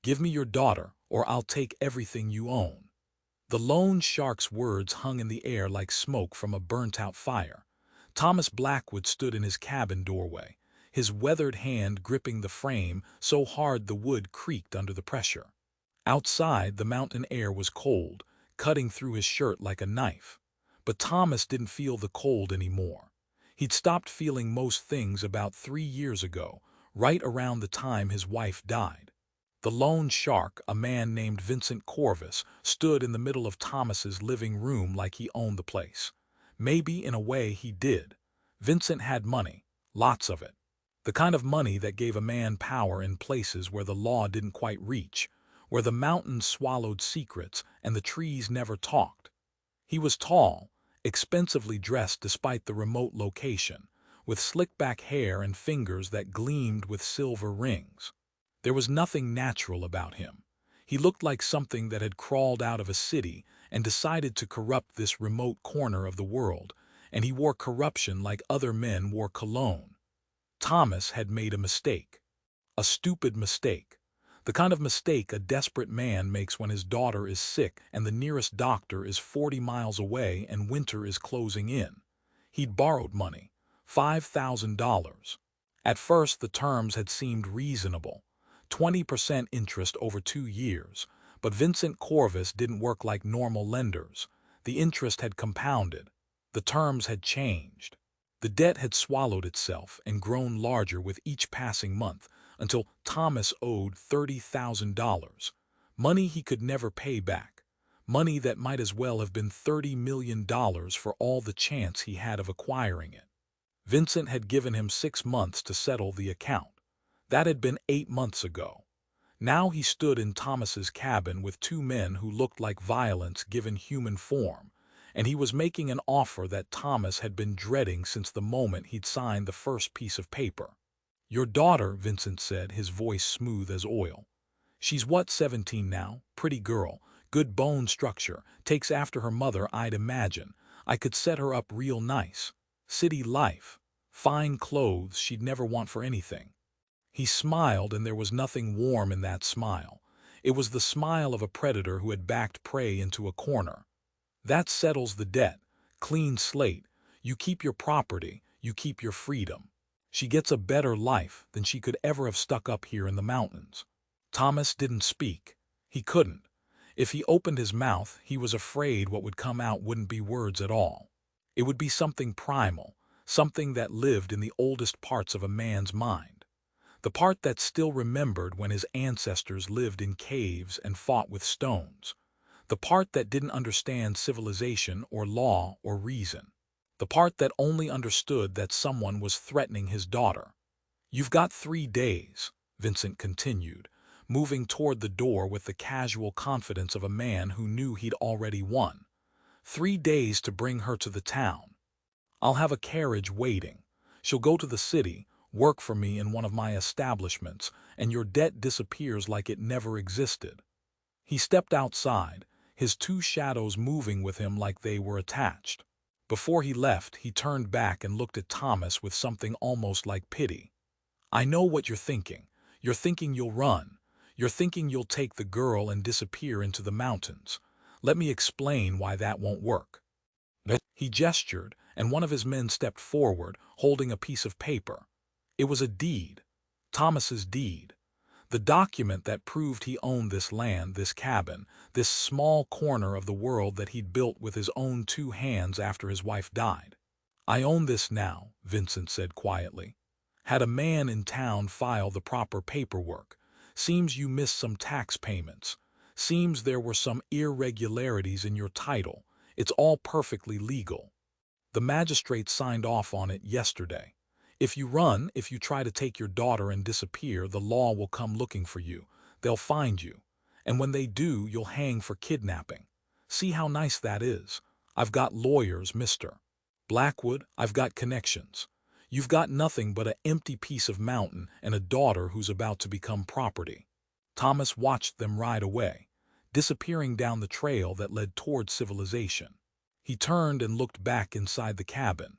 Give me your daughter, or I'll take everything you own." The loan shark's words hung in the air like smoke from a burnt-out fire. Thomas Blackwood stood in his cabin doorway, his weathered hand gripping the frame so hard the wood creaked under the pressure. Outside, the mountain air was cold, cutting through his shirt like a knife. But Thomas didn't feel the cold anymore. He'd stopped feeling most things about 3 years ago, right around the time his wife died. The lone shark, a man named Vincent Corvus, stood in the middle of Thomas's living room like he owned the place. Maybe in a way he did. Vincent had money, lots of it. The kind of money that gave a man power in places where the law didn't quite reach, where the mountains swallowed secrets and the trees never talked. He was tall, expensively dressed despite the remote location, with slick-back hair and fingers that gleamed with silver rings. There was nothing natural about him. He looked like something that had crawled out of a city and decided to corrupt this remote corner of the world, and he wore corruption like other men wore cologne. Thomas had made a mistake. A stupid mistake. The kind of mistake a desperate man makes when his daughter is sick and the nearest doctor is 40 miles away and winter is closing in. He'd borrowed money, $5,000. At first the terms had seemed reasonable, 20% interest over 2 years, but Vincent Corvus didn't work like normal lenders. The interest had compounded. The terms had changed. The debt had swallowed itself and grown larger with each passing month, until Thomas owed $30,000, money he could never pay back, money that might as well have been $30 million for all the chance he had of acquiring it. Vincent had given him 6 months to settle the account. That had been 8 months ago. Now he stood in Thomas's cabin with 2 men who looked like violence given human form, and he was making an offer that Thomas had been dreading since the moment he'd signed the first piece of paper. "Your daughter," Vincent said, his voice smooth as oil. "She's what, 17 now? Pretty girl, good bone structure, takes after her mother, I'd imagine. I could set her up real nice. City life. Fine clothes she'd never want for anything." He smiled, and there was nothing warm in that smile. It was the smile of a predator who had backed prey into a corner. "That settles the debt. Clean slate. You keep your property, you keep your freedom. She gets a better life than she could ever have stuck up here in the mountains." Thomas didn't speak. He couldn't. If he opened his mouth, he was afraid what would come out wouldn't be words at all. It would be something primal, something that lived in the oldest parts of a man's mind. The part that still remembered when his ancestors lived in caves and fought with stones. The part that didn't understand civilization or law or reason. The part that only understood that someone was threatening his daughter. "You've got 3 days," Vincent continued, moving toward the door with the casual confidence of a man who knew he'd already won. 3 days to bring her to the town. I'll have a carriage waiting. She'll go to the city, work for me in one of my establishments, and your debt disappears like it never existed. He stepped outside, his 2 shadows moving with him like they were attached. Before he left, he turned back and looked at Thomas with something almost like pity. "I know what you're thinking. You're thinking you'll run. You're thinking you'll take the girl and disappear into the mountains. Let me explain why that won't work." He gestured, and one of his men stepped forward, holding a piece of paper. It was a deed. Thomas's deed. The document that proved he owned this land, this cabin, this small corner of the world that he'd built with his own 2 hands after his wife died. "I own this now," Vincent said quietly. "Had a man in town file the proper paperwork. Seems you missed some tax payments. Seems there were some irregularities in your title. It's all perfectly legal. The magistrate signed off on it yesterday. If you run, if you try to take your daughter and disappear, the law will come looking for you. They'll find you. And when they do, you'll hang for kidnapping. See how nice that is? I've got lawyers, Mr. Blackwood. I've got connections. You've got nothing but an empty piece of mountain and a daughter who's about to become property." Thomas watched them ride away, disappearing down the trail that led toward civilization. He turned and looked back inside the cabin.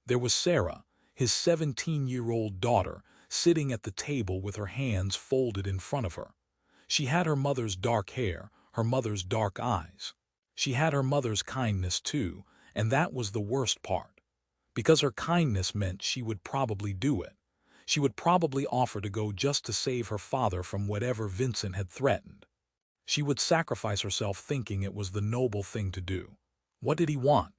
There was Sarah, his 17-year-old daughter, sitting at the table with her hands folded in front of her. She had her mother's dark hair, her mother's dark eyes. She had her mother's kindness too, and that was the worst part. Because her kindness meant she would probably do it. She would probably offer to go just to save her father from whatever Vincent had threatened. She would sacrifice herself thinking it was the noble thing to do. What did he want?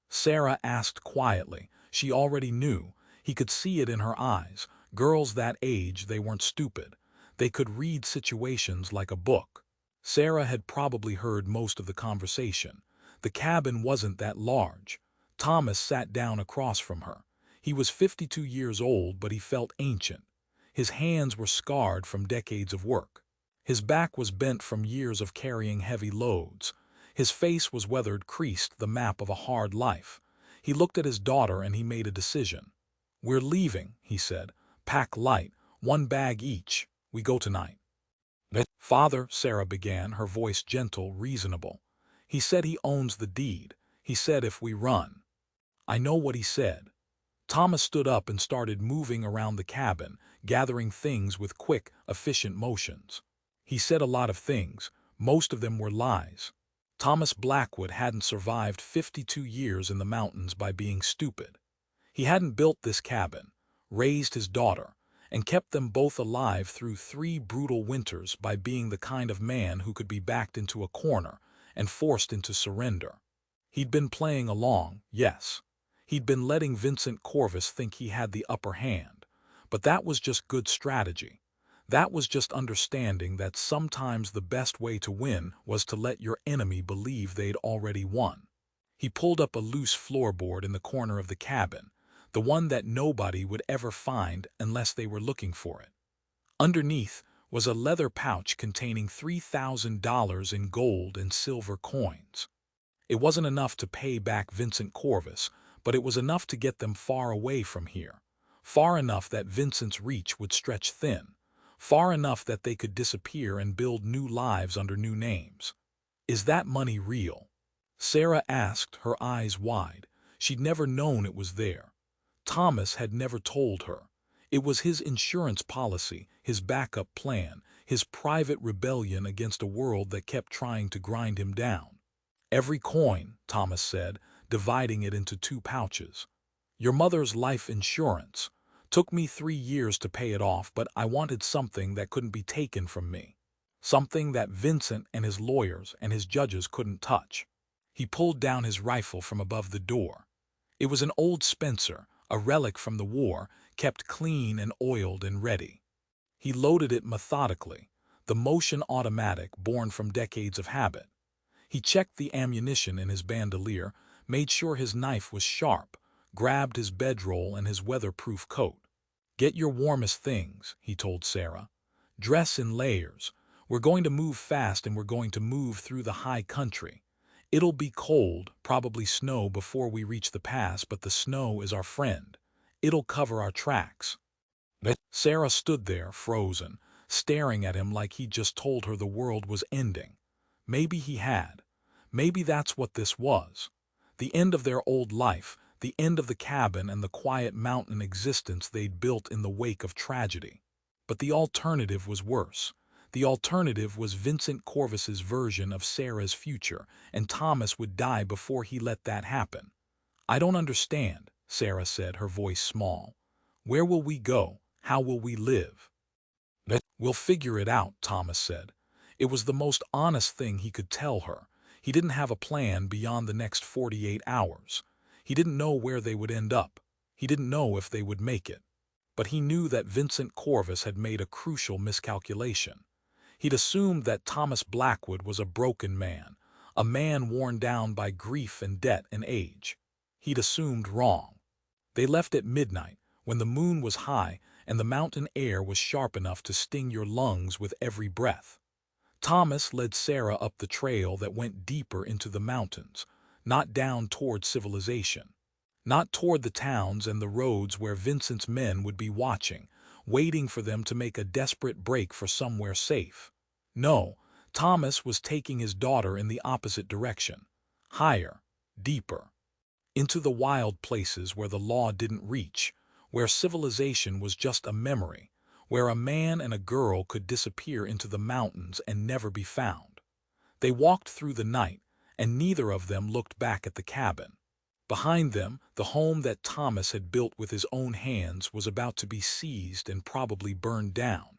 Sarah asked quietly. She already knew. He could see it in her eyes. Girls that age, they weren't stupid. They could read situations like a book. Sarah had probably heard most of the conversation. The cabin wasn't that large. Thomas sat down across from her. He was 52 years old, but he felt ancient. His hands were scarred from decades of work. His back was bent from years of carrying heavy loads. His face was weathered, creased, the map of a hard life. He looked at his daughter and he made a decision. "We're leaving," he said. "Pack light, 1 bag each. We go tonight." "Father," Sarah began, her voice gentle, reasonable. "He said he owns the deed. He said if we run." "I know what he said." Thomas stood up and started moving around the cabin, gathering things with quick, efficient motions. He said a lot of things. Most of them were lies. Thomas Blackwood hadn't survived 52 years in the mountains by being stupid. He hadn't built this cabin, raised his daughter, and kept them both alive through 3 brutal winters by being the kind of man who could be backed into a corner and forced into surrender. He'd been playing along, yes. He'd been letting Vincent Corvus think he had the upper hand. But that was just good strategy. That was just understanding that sometimes the best way to win was to let your enemy believe they'd already won. He pulled up a loose floorboard in the corner of the cabin, the one that nobody would ever find unless they were looking for it. Underneath was a leather pouch containing $3,000 in gold and silver coins. It wasn't enough to pay back Vincent Corvus, but it was enough to get them far away from here. Far enough that Vincent's reach would stretch thin. Far enough that they could disappear and build new lives under new names. "Is that money real?" Sarah asked, her eyes wide. She'd never known it was there. Thomas had never told her. It was his insurance policy, his backup plan, his private rebellion against a world that kept trying to grind him down. "Every coin," Thomas said, dividing it into 2 pouches. "Your mother's life insurance. Took me 3 years to pay it off, but I wanted something that couldn't be taken from me. Something that Vincent and his lawyers and his judges couldn't touch." He pulled down his rifle from above the door. It was an old Spencer, a relic from the war, kept clean and oiled and ready. He loaded it methodically, the motion automatic born from decades of habit. He checked the ammunition in his bandolier, made sure his knife was sharp, grabbed his bedroll and his weatherproof coat. "Get your warmest things," he told Sarah. "Dress in layers. We're going to move fast and we're going to move through the high country. It'll be cold, probably snow before we reach the pass, but the snow is our friend. It'll cover our tracks." Sarah stood there, frozen, staring at him like he'd just told her the world was ending. Maybe he had. Maybe that's what this was. The end of their old life, the end of the cabin and the quiet mountain existence they'd built in the wake of tragedy. But the alternative was worse. The alternative was Vincent Corvus's version of Sarah's future, and Thomas would die before he let that happen. "I don't understand," Sarah said, her voice small. "Where will we go? How will we live?" "We'll figure it out," Thomas said. It was the most honest thing he could tell her. He didn't have a plan beyond the next 48 hours. He didn't know where they would end up. He didn't know if they would make it. But he knew that Vincent Corvus had made a crucial miscalculation. He'd assumed that Thomas Blackwood was a broken man, a man worn down by grief and debt and age. He'd assumed wrong. They left at midnight, when the moon was high and the mountain air was sharp enough to sting your lungs with every breath. Thomas led Sarah up the trail that went deeper into the mountains, not down toward civilization. Not toward the towns and the roads where Vincent's men would be watching, waiting for them to make a desperate break for somewhere safe. No, Thomas was taking his daughter in the opposite direction. Higher, deeper. Into the wild places where the law didn't reach, where civilization was just a memory, where a man and a girl could disappear into the mountains and never be found. They walked through the night, and neither of them looked back at the cabin. Behind them, the home that Thomas had built with his own hands was about to be seized and probably burned down.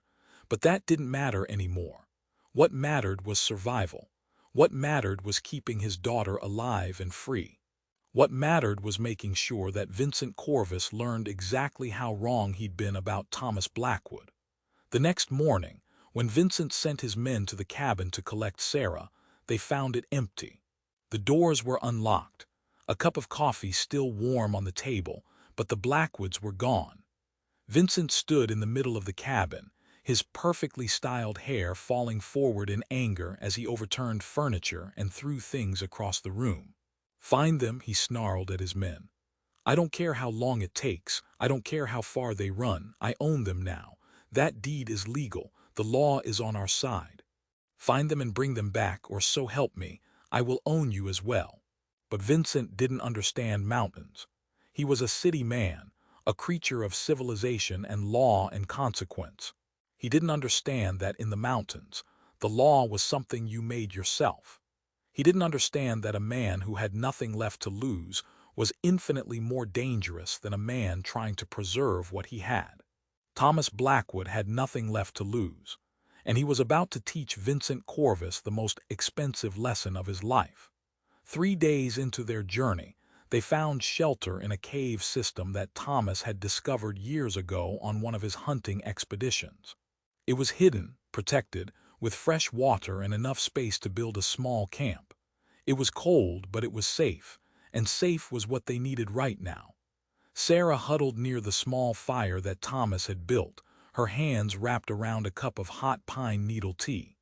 But that didn't matter anymore. What mattered was survival. What mattered was keeping his daughter alive and free. What mattered was making sure that Vincent Corvus learned exactly how wrong he'd been about Thomas Blackwood. The next morning, when Vincent sent his men to the cabin to collect Sarah, they found it empty. The doors were unlocked, a cup of coffee still warm on the table, but the Blackwoods were gone. Vincent stood in the middle of the cabin, his perfectly styled hair falling forward in anger as he overturned furniture and threw things across the room. "Find them," he snarled at his men. "I don't care how long it takes. I don't care how far they run. I own them now. That deed is legal. The law is on our side. Find them and bring them back, or so help me, I will own you as well." But Vincent didn't understand mountains. He was a city man, a creature of civilization and law and consequence. He didn't understand that in the mountains, the law was something you made yourself. He didn't understand that a man who had nothing left to lose was infinitely more dangerous than a man trying to preserve what he had. Thomas Blackwood had nothing left to lose, and he was about to teach Vincent Corvus the most expensive lesson of his life. 3 days into their journey, they found shelter in a cave system that Thomas had discovered years ago on one of his hunting expeditions. It was hidden, protected, with fresh water and enough space to build a small camp. It was cold, but it was safe, and safe was what they needed right now. Sarah huddled near the small fire that Thomas had built, her hands wrapped around a cup of hot pine needle tea.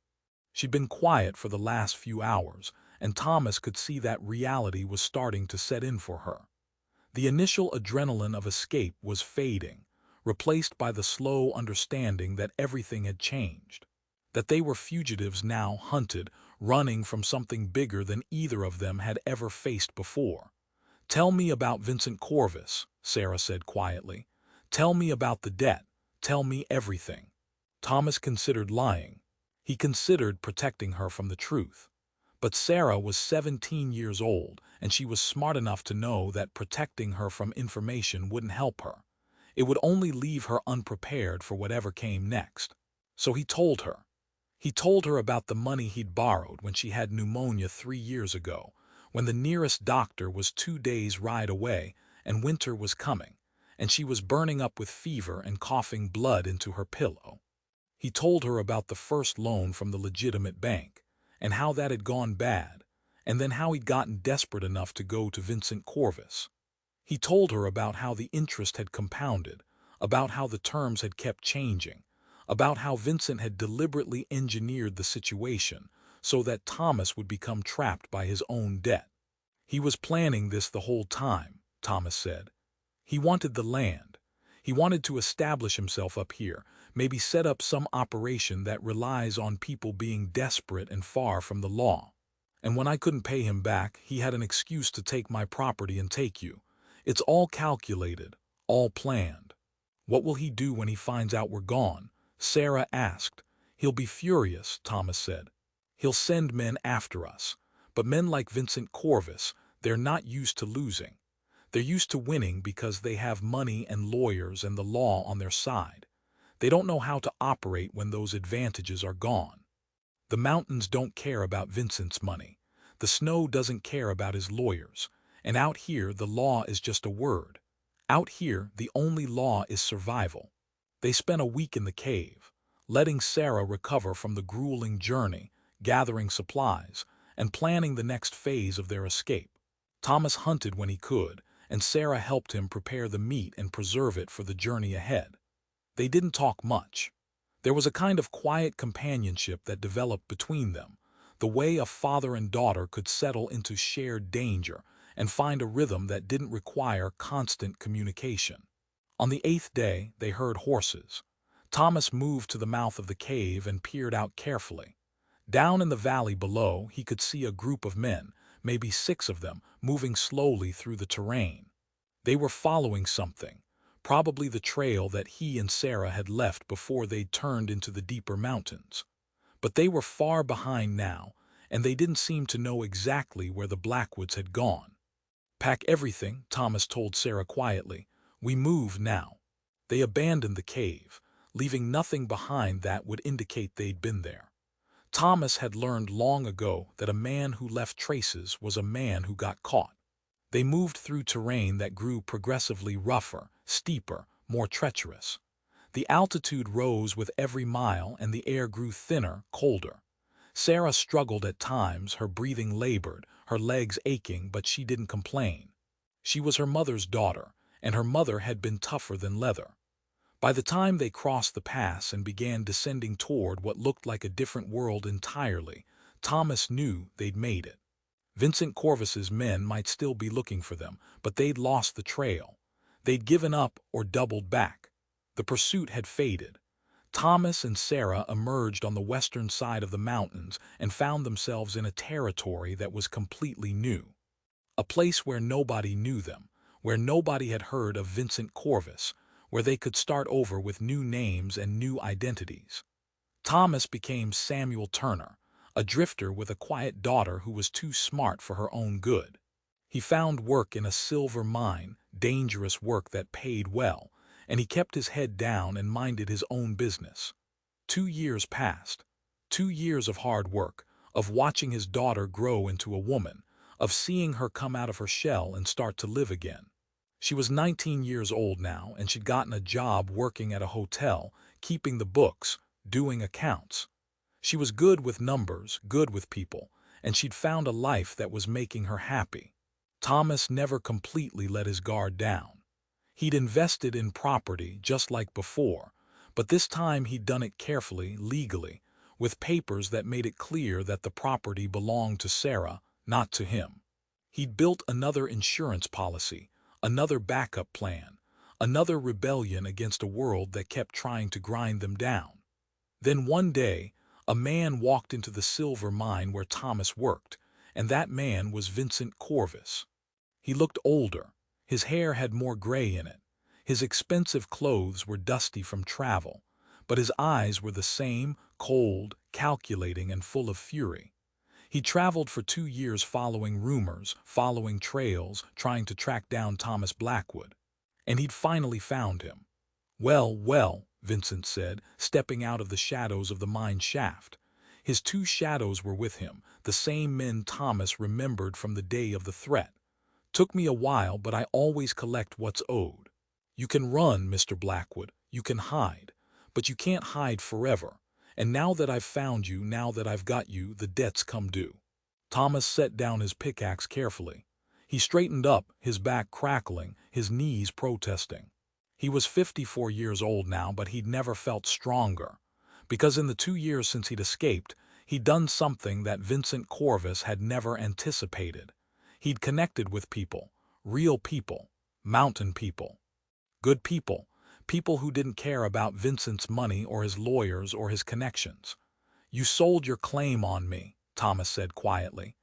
She'd been quiet for the last few hours, and Thomas could see that reality was starting to set in for her. The initial adrenaline of escape was fading, replaced by the slow understanding that everything had changed. That they were fugitives now hunted, running from something bigger than either of them had ever faced before. "Tell me about Vincent Corvus," Sarah said quietly. "Tell me about the debt. Tell me everything." Thomas considered lying. He considered protecting her from the truth. But Sarah was 17 years old, and she was smart enough to know that protecting her from information wouldn't help her. It would only leave her unprepared for whatever came next. So he told her. He told her about the money he'd borrowed when she had pneumonia 3 years ago, when the nearest doctor was 2 days' ride away and winter was coming, and she was burning up with fever and coughing blood into her pillow. He told her about the first loan from the legitimate bank, and how that had gone bad, and then how he'd gotten desperate enough to go to Vincent Corvus. He told her about how the interest had compounded, about how the terms had kept changing, about how Vincent had deliberately engineered the situation so that Thomas would become trapped by his own debt. "He was planning this the whole time," Thomas said. "He wanted the land. He wanted to establish himself up here, maybe set up some operation that relies on people being desperate and far from the law. And when I couldn't pay him back, he had an excuse to take my property and take you. It's all calculated, all planned." "What will he do when he finds out we're gone?" Sarah asked. "He'll be furious," Thomas said. "He'll send men after us. But men like Vincent Corvus, they're not used to losing. They're used to winning because they have money and lawyers and the law on their side. They don't know how to operate when those advantages are gone. The mountains don't care about Vincent's money. The snow doesn't care about his lawyers. And out here, the law is just a word. Out here, the only law is survival." They spent a week in the cave, letting Sarah recover from the grueling journey, gathering supplies, and planning the next phase of their escape. Thomas hunted when he could, and Sarah helped him prepare the meat and preserve it for the journey ahead. They didn't talk much. There was a kind of quiet companionship that developed between them, the way a father and daughter could settle into shared danger and find a rhythm that didn't require constant communication. On the 8th day, they heard horses. Thomas moved to the mouth of the cave and peered out carefully. Down in the valley below, he could see a group of men, maybe 6 of them, moving slowly through the terrain. They were following something, probably the trail that he and Sarah had left before they'd turned into the deeper mountains. But they were far behind now, and they didn't seem to know exactly where the Blackwoods had gone. "Pack everything," Thomas told Sarah quietly. "We move now." They abandoned the cave, leaving nothing behind that would indicate they'd been there. Thomas had learned long ago that a man who left traces was a man who got caught. They moved through terrain that grew progressively rougher, steeper, more treacherous. The altitude rose with every mile and the air grew thinner, colder. Sarah struggled at times, her breathing labored, her legs aching, but she didn't complain. She was her mother's daughter, and her mother had been tougher than leather. By the time they crossed the pass and began descending toward what looked like a different world entirely, Thomas knew they'd made it. Vincent Corvus's men might still be looking for them, but they'd lost the trail. They'd given up or doubled back. The pursuit had faded. Thomas and Sarah emerged on the western side of the mountains and found themselves in a territory that was completely new. A place where nobody knew them, where nobody had heard of Vincent Corvus, where they could start over with new names and new identities. Thomas became Samuel Turner, a drifter with a quiet daughter who was too smart for her own good. He found work in a silver mine, dangerous work that paid well, and he kept his head down and minded his own business. 2 years passed. 2 years of hard work, of watching his daughter grow into a woman, of seeing her come out of her shell and start to live again. She was 19 years old now, and she'd gotten a job working at a hotel, keeping the books, doing accounts. She was good with numbers, good with people, and she'd found a life that was making her happy. Thomas never completely let his guard down. He'd invested in property just like before, but this time he'd done it carefully, legally, with papers that made it clear that the property belonged to Sarah, not to him. He'd built another insurance policy, another backup plan, another rebellion against a world that kept trying to grind them down. Then one day, a man walked into the silver mine where Thomas worked, and that man was Vincent Corvus. He looked older. His hair had more gray in it. His expensive clothes were dusty from travel, but his eyes were the same, cold, calculating, and full of fury. He traveled for 2 years following rumors, following trails, trying to track down Thomas Blackwood. And he'd finally found him. "Well, well," Vincent said, stepping out of the shadows of the mine shaft. His two shadows were with him, the same men Thomas remembered from the day of the threat. "Took me a while, but I always collect what's owed. You can run, Mr. Blackwood, you can hide, but you can't hide forever. And now that I've found you, now that I've got you, the debt's come due." Thomas set down his pickaxe carefully. He straightened up, his back crackling, his knees protesting. He was 54 years old now, but he'd never felt stronger. Because in the 2 years since he'd escaped, he'd done something that Vincent Corvus had never anticipated. He'd connected with people, real people, mountain people. Good people, people who didn't care about Vincent's money or his lawyers or his connections. "You sold your claim on me," Thomas said quietly.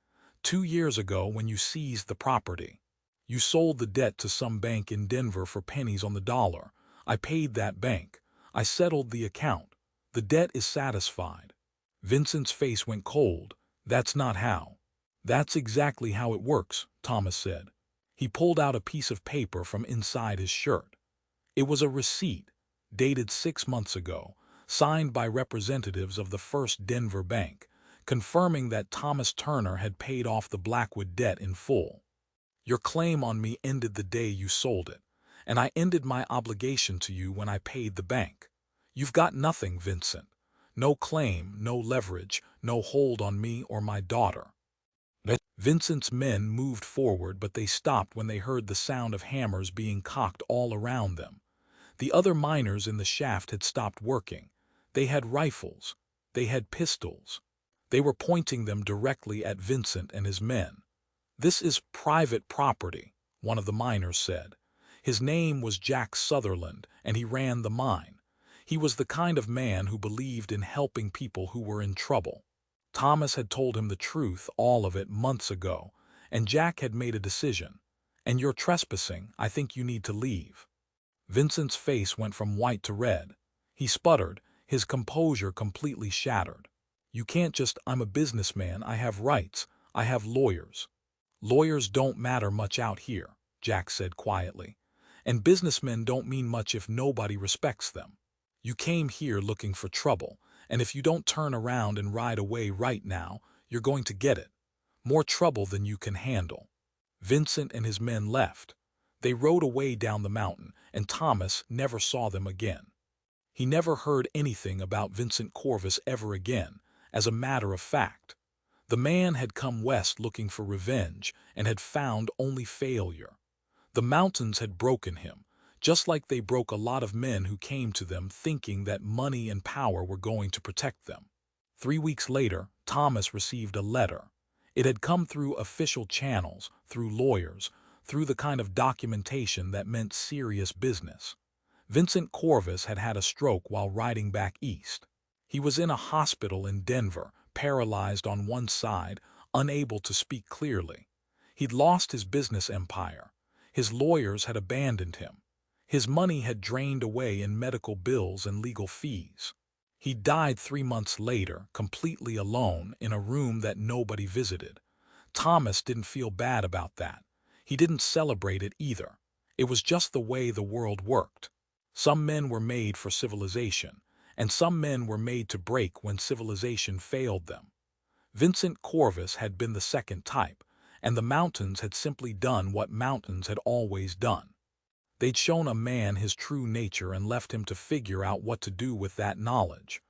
2 years ago when you seized the property. You sold the debt to some bank in Denver for pennies on the dollar. I paid that bank. I settled the account. The debt is satisfied." Vincent's face went cold. "That's not how." "That's exactly how it works," Thomas said. He pulled out a piece of paper from inside his shirt. It was a receipt, dated 6 months ago, signed by representatives of the First Denver Bank, confirming that Thomas Turner had paid off the Blackwood debt in full. "Your claim on me ended the day you sold it, and I ended my obligation to you when I paid the bank. You've got nothing, Vincent. No claim, no leverage, no hold on me or my daughter." Vincent's men moved forward, but they stopped when they heard the sound of hammers being cocked all around them. The other miners in the shaft had stopped working. They had rifles. They had pistols. They were pointing them directly at Vincent and his men. "This is private property," one of the miners said. His name was Jack Sutherland, and he ran the mine. He was the kind of man who believed in helping people who were in trouble. Thomas had told him the truth, all of it, months ago, and Jack had made a decision. "And you're trespassing. I think you need to leave." Vincent's face went from white to red. He sputtered, his composure completely shattered. You can't just, I'm a businessman, I have rights, I have lawyers. Lawyers don't matter much out here, Jack said quietly. And businessmen don't mean much if nobody respects them. You came here looking for trouble, and if you don't turn around and ride away right now, you're going to get it. More trouble than you can handle. Vincent and his men left. They rode away down the mountain, and Thomas never saw them again. He never heard anything about Vincent Corvus ever again, as a matter of fact. The man had come west looking for revenge and had found only failure. The mountains had broken him, just like they broke a lot of men who came to them thinking that money and power were going to protect them. 3 weeks later, Thomas received a letter. It had come through official channels, through lawyers, through the kind of documentation that meant serious business. Vincent Corvus had had a stroke while riding back east. He was in a hospital in Denver, paralyzed on one side, unable to speak clearly. He'd lost his business empire. His lawyers had abandoned him. His money had drained away in medical bills and legal fees. He died 3 months later, completely alone, in a room that nobody visited. Thomas didn't feel bad about that. He didn't celebrate it either. It was just the way the world worked. Some men were made for civilization, and some men were made to break when civilization failed them. Vincent Corvus had been the second type, and the mountains had simply done what mountains had always done. They'd shown a man his true nature and left him to figure out what to do with that knowledge.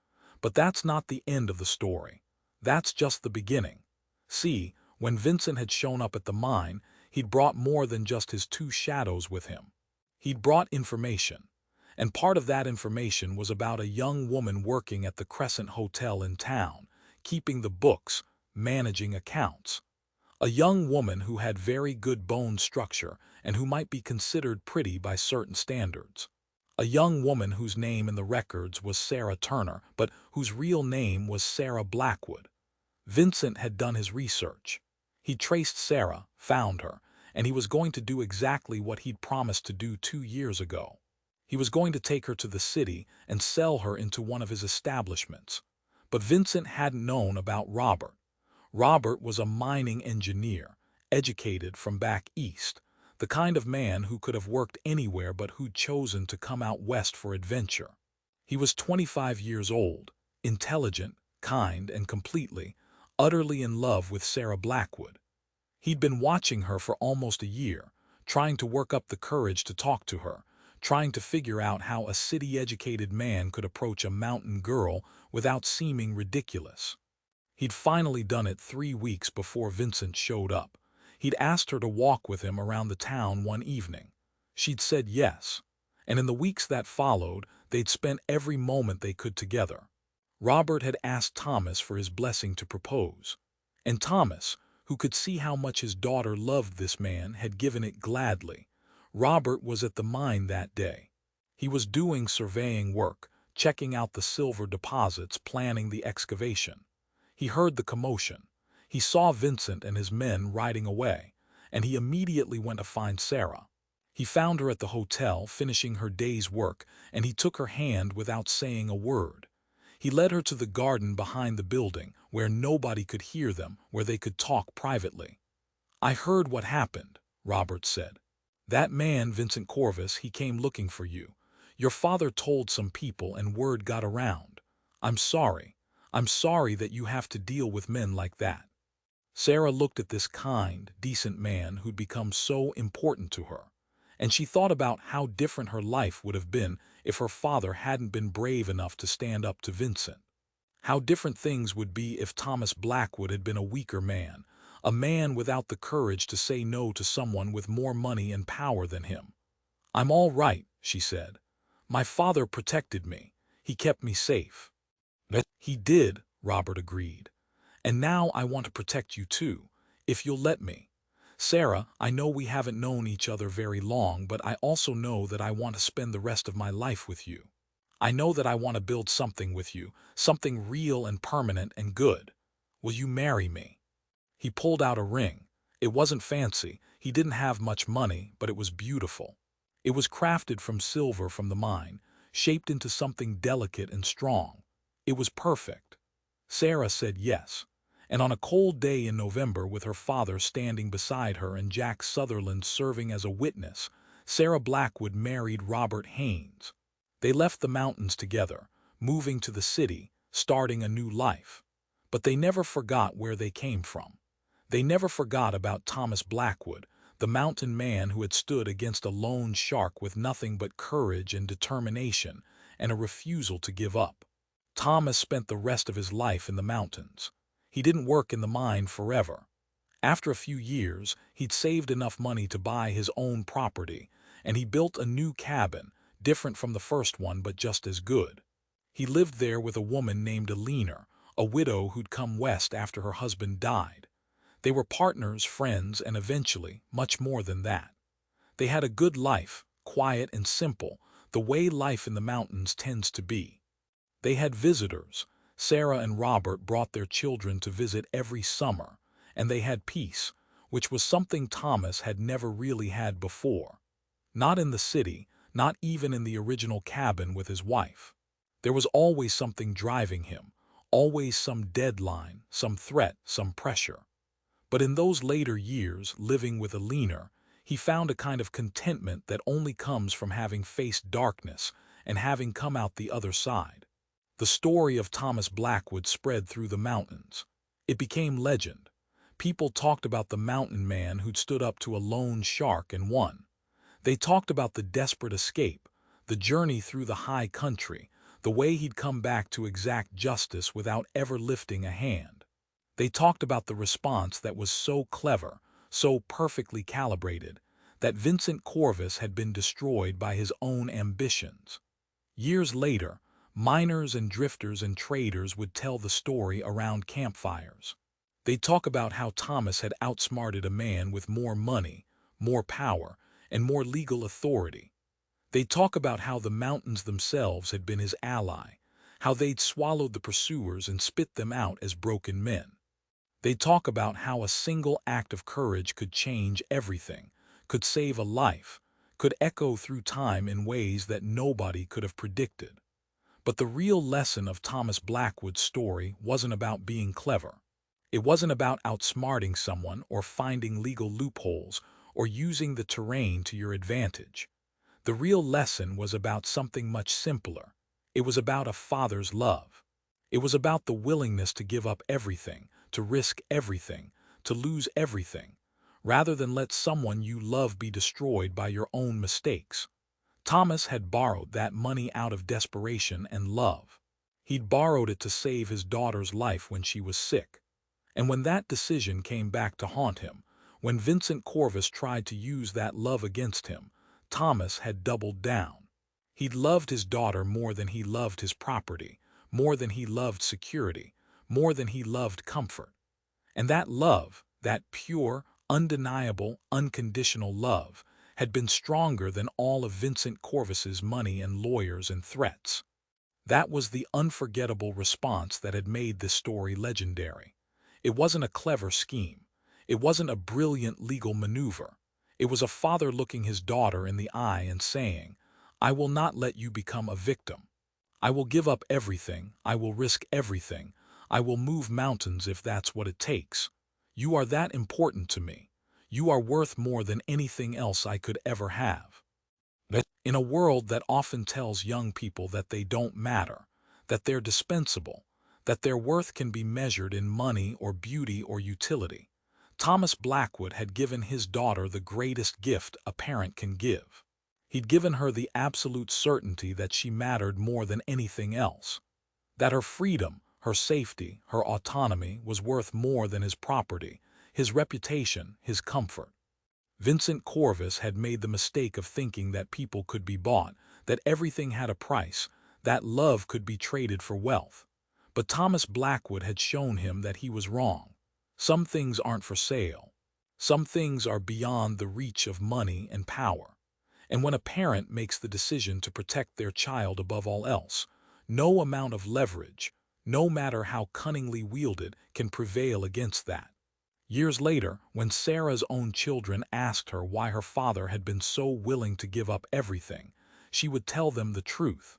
But that's not the end of the story. That's just the beginning. See, when Vincent had shown up at the mine, he'd brought more than just his two shadows with him. He'd brought information. And part of that information was about a young woman working at the Crescent Hotel in town, keeping the books, managing accounts. A young woman who had very good bone structure and who might be considered pretty by certain standards. A young woman whose name in the records was Sarah Turner, but whose real name was Sarah Blackwood. Vincent had done his research. He traced Sarah, found her, and he was going to do exactly what he'd promised to do 2 years ago. He was going to take her to the city and sell her into one of his establishments. But Vincent hadn't known about Robert. Robert was a mining engineer, educated from back east, the kind of man who could have worked anywhere but who'd chosen to come out west for adventure. He was 25 years old, intelligent, kind, and utterly in love with Sarah Blackwood. He'd been watching her for almost a year, trying to work up the courage to talk to her, trying to figure out how a city-educated man could approach a mountain girl without seeming ridiculous. He'd finally done it 3 weeks before Vincent showed up. He'd asked her to walk with him around the town one evening. She'd said yes, and in the weeks that followed, they'd spent every moment they could together. Robert had asked Thomas for his blessing to propose, and Thomas, who could see how much his daughter loved this man, had given it gladly. Robert was at the mine that day. He was doing surveying work, checking out the silver deposits, planning the excavation. He heard the commotion. He saw Vincent and his men riding away, and he immediately went to find Sarah. He found her at the hotel, finishing her day's work, and he took her hand without saying a word. He led her to the garden behind the building, where nobody could hear them, where they could talk privately. "I heard what happened," Robert said. "That man, Vincent Corvus, he came looking for you. Your father told some people and word got around. I'm sorry. I'm sorry that you have to deal with men like that." Sarah looked at this kind, decent man who'd become so important to her, and she thought about how different her life would have been if her father hadn't been brave enough to stand up to Vincent. How different things would be if Thomas Blackwood had been a weaker man, a man without the courage to say no to someone with more money and power than him. "I'm all right," she said. "My father protected me. He kept me safe." "He did," Robert agreed. "And now I want to protect you too, if you'll let me. Sarah, I know we haven't known each other very long, but I also know that I want to spend the rest of my life with you. I know that I want to build something with you, something real and permanent and good. Will you marry me?" He pulled out a ring. It wasn't fancy, he didn't have much money, but it was beautiful. It was crafted from silver from the mine, shaped into something delicate and strong. It was perfect. Sarah said yes. And on a cold day in November, with her father standing beside her and Jack Sutherland serving as a witness, Sarah Blackwood married Robert Haynes. They left the mountains together, moving to the city, starting a new life. But they never forgot where they came from. They never forgot about Thomas Blackwood, the mountain man who had stood against a lone shark with nothing but courage and determination and a refusal to give up. Thomas spent the rest of his life in the mountains. He didn't work in the mine forever. After a few years, he'd saved enough money to buy his own property, and he built a new cabin, different from the first one but just as good. He lived there with a woman named Eleanor, a widow who'd come west after her husband died. They were partners, friends, and eventually, much more than that. They had a good life, quiet and simple, the way life in the mountains tends to be. They had visitors. Sarah and Robert brought their children to visit every summer, and they had peace, which was something Thomas had never really had before. Not in the city, not even in the original cabin with his wife. There was always something driving him, always some deadline, some threat, some pressure. But in those later years, living with Eleanor, he found a kind of contentment that only comes from having faced darkness and having come out the other side. The story of Thomas Blackwood spread through the mountains. It became legend. People talked about the mountain man who'd stood up to a lone shark and won. They talked about the desperate escape, the journey through the high country, the way he'd come back to exact justice without ever lifting a hand. They talked about the response that was so clever, so perfectly calibrated, that Vincent Corvus had been destroyed by his own ambitions. Years later, miners and drifters and traders would tell the story around campfires. They'd talk about how Thomas had outsmarted a man with more money, more power, and more legal authority. They'd talk about how the mountains themselves had been his ally, how they'd swallowed the pursuers and spit them out as broken men. They'd talk about how a single act of courage could change everything, could save a life, could echo through time in ways that nobody could have predicted. But the real lesson of Thomas Blackwood's story wasn't about being clever. It wasn't about outsmarting someone or finding legal loopholes or using the terrain to your advantage. The real lesson was about something much simpler. It was about a father's love. It was about the willingness to give up everything, to risk everything, to lose everything, rather than let someone you love be destroyed by your own mistakes. Thomas had borrowed that money out of desperation and love. He'd borrowed it to save his daughter's life when she was sick. And when that decision came back to haunt him, when Vincent Corvus tried to use that love against him, Thomas had doubled down. He'd loved his daughter more than he loved his property, more than he loved security, more than he loved comfort. And that love, that pure, undeniable, unconditional love, had been stronger than all of Vincent Corvus's money and lawyers and threats. That was the unforgettable response that had made this story legendary. It wasn't a clever scheme. It wasn't a brilliant legal maneuver. It was a father looking his daughter in the eye and saying, "I will not let you become a victim. I will give up everything. I will risk everything. I will move mountains if that's what it takes. You are that important to me. You are worth more than anything else I could ever have." In a world that often tells young people that they don't matter, that they're dispensable, that their worth can be measured in money or beauty or utility, Thomas Blackwood had given his daughter the greatest gift a parent can give. He'd given her the absolute certainty that she mattered more than anything else, that her freedom, her safety, her autonomy was worth more than his property, his reputation, his comfort. Vincent Corvus had made the mistake of thinking that people could be bought, that everything had a price, that love could be traded for wealth. But Thomas Blackwood had shown him that he was wrong. Some things aren't for sale. Some things are beyond the reach of money and power. And when a parent makes the decision to protect their child above all else, no amount of leverage, no matter how cunningly wielded, can prevail against that. Years later, when Sarah's own children asked her why her father had been so willing to give up everything, she would tell them the truth.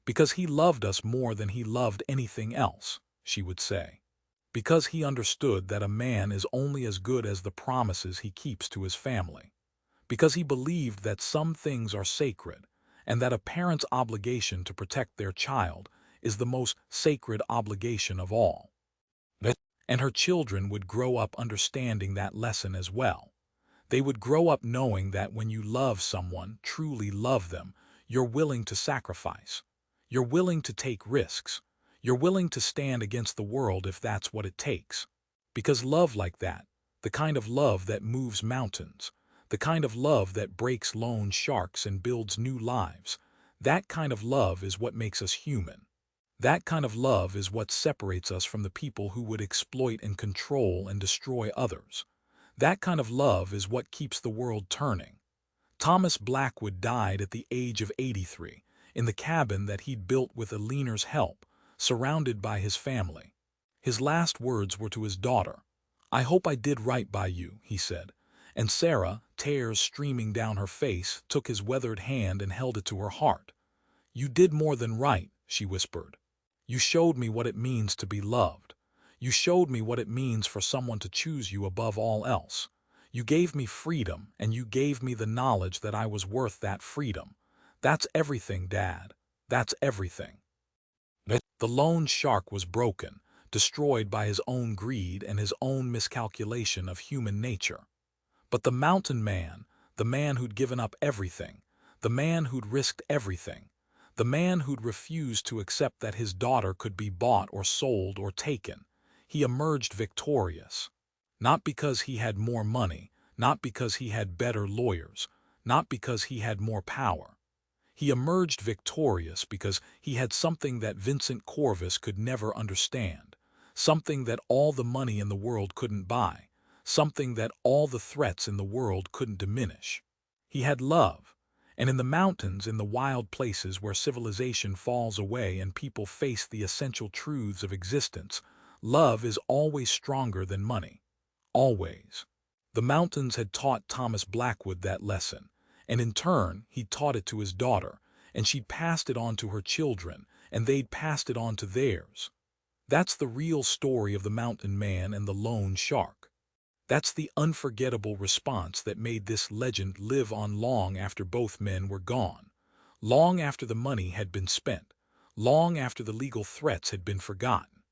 Because he loved us more than he loved anything else, she would say. Because he understood that a man is only as good as the promises he keeps to his family. Because he believed that some things are sacred, and that a parent's obligation to protect their child is the most sacred obligation of all. And her children would grow up understanding that lesson as well. They would grow up knowing that when you love someone, truly love them, you're willing to sacrifice. You're willing to take risks. You're willing to stand against the world if that's what it takes. Because love like that, the kind of love that moves mountains, the kind of love that breaks lone sharks and builds new lives, that kind of love is what makes us human. That kind of love is what separates us from the people who would exploit and control and destroy others. That kind of love is what keeps the world turning. Thomas Blackwood died at the age of 83, in the cabin that he'd built with Eleanor's help, surrounded by his family. His last words were to his daughter. "I hope I did right by you," he said. And Sarah, tears streaming down her face, took his weathered hand and held it to her heart. "You did more than right," she whispered. "You showed me what it means to be loved. You showed me what it means for someone to choose you above all else. You gave me freedom, and you gave me the knowledge that I was worth that freedom. That's everything, Dad. That's everything." The lone shark was broken, destroyed by his own greed and his own miscalculation of human nature. But the mountain man, the man who'd given up everything, the man who'd risked everything, the man who'd refused to accept that his daughter could be bought or sold or taken, he emerged victorious. Not because he had more money, not because he had better lawyers, not because he had more power. He emerged victorious because he had something that Vincent Corvus could never understand, something that all the money in the world couldn't buy, something that all the threats in the world couldn't diminish. He had love, and in the mountains, in the wild places where civilization falls away and people face the essential truths of existence, love is always stronger than money. Always. The mountains had taught Thomas Blackwood that lesson, and in turn, he'd taught it to his daughter, and she'd passed it on to her children, and they'd passed it on to theirs. That's the real story of the mountain man and the lone shark. That's the unforgettable response that made this legend live on long after both men were gone, long after the money had been spent, long after the legal threats had been forgotten.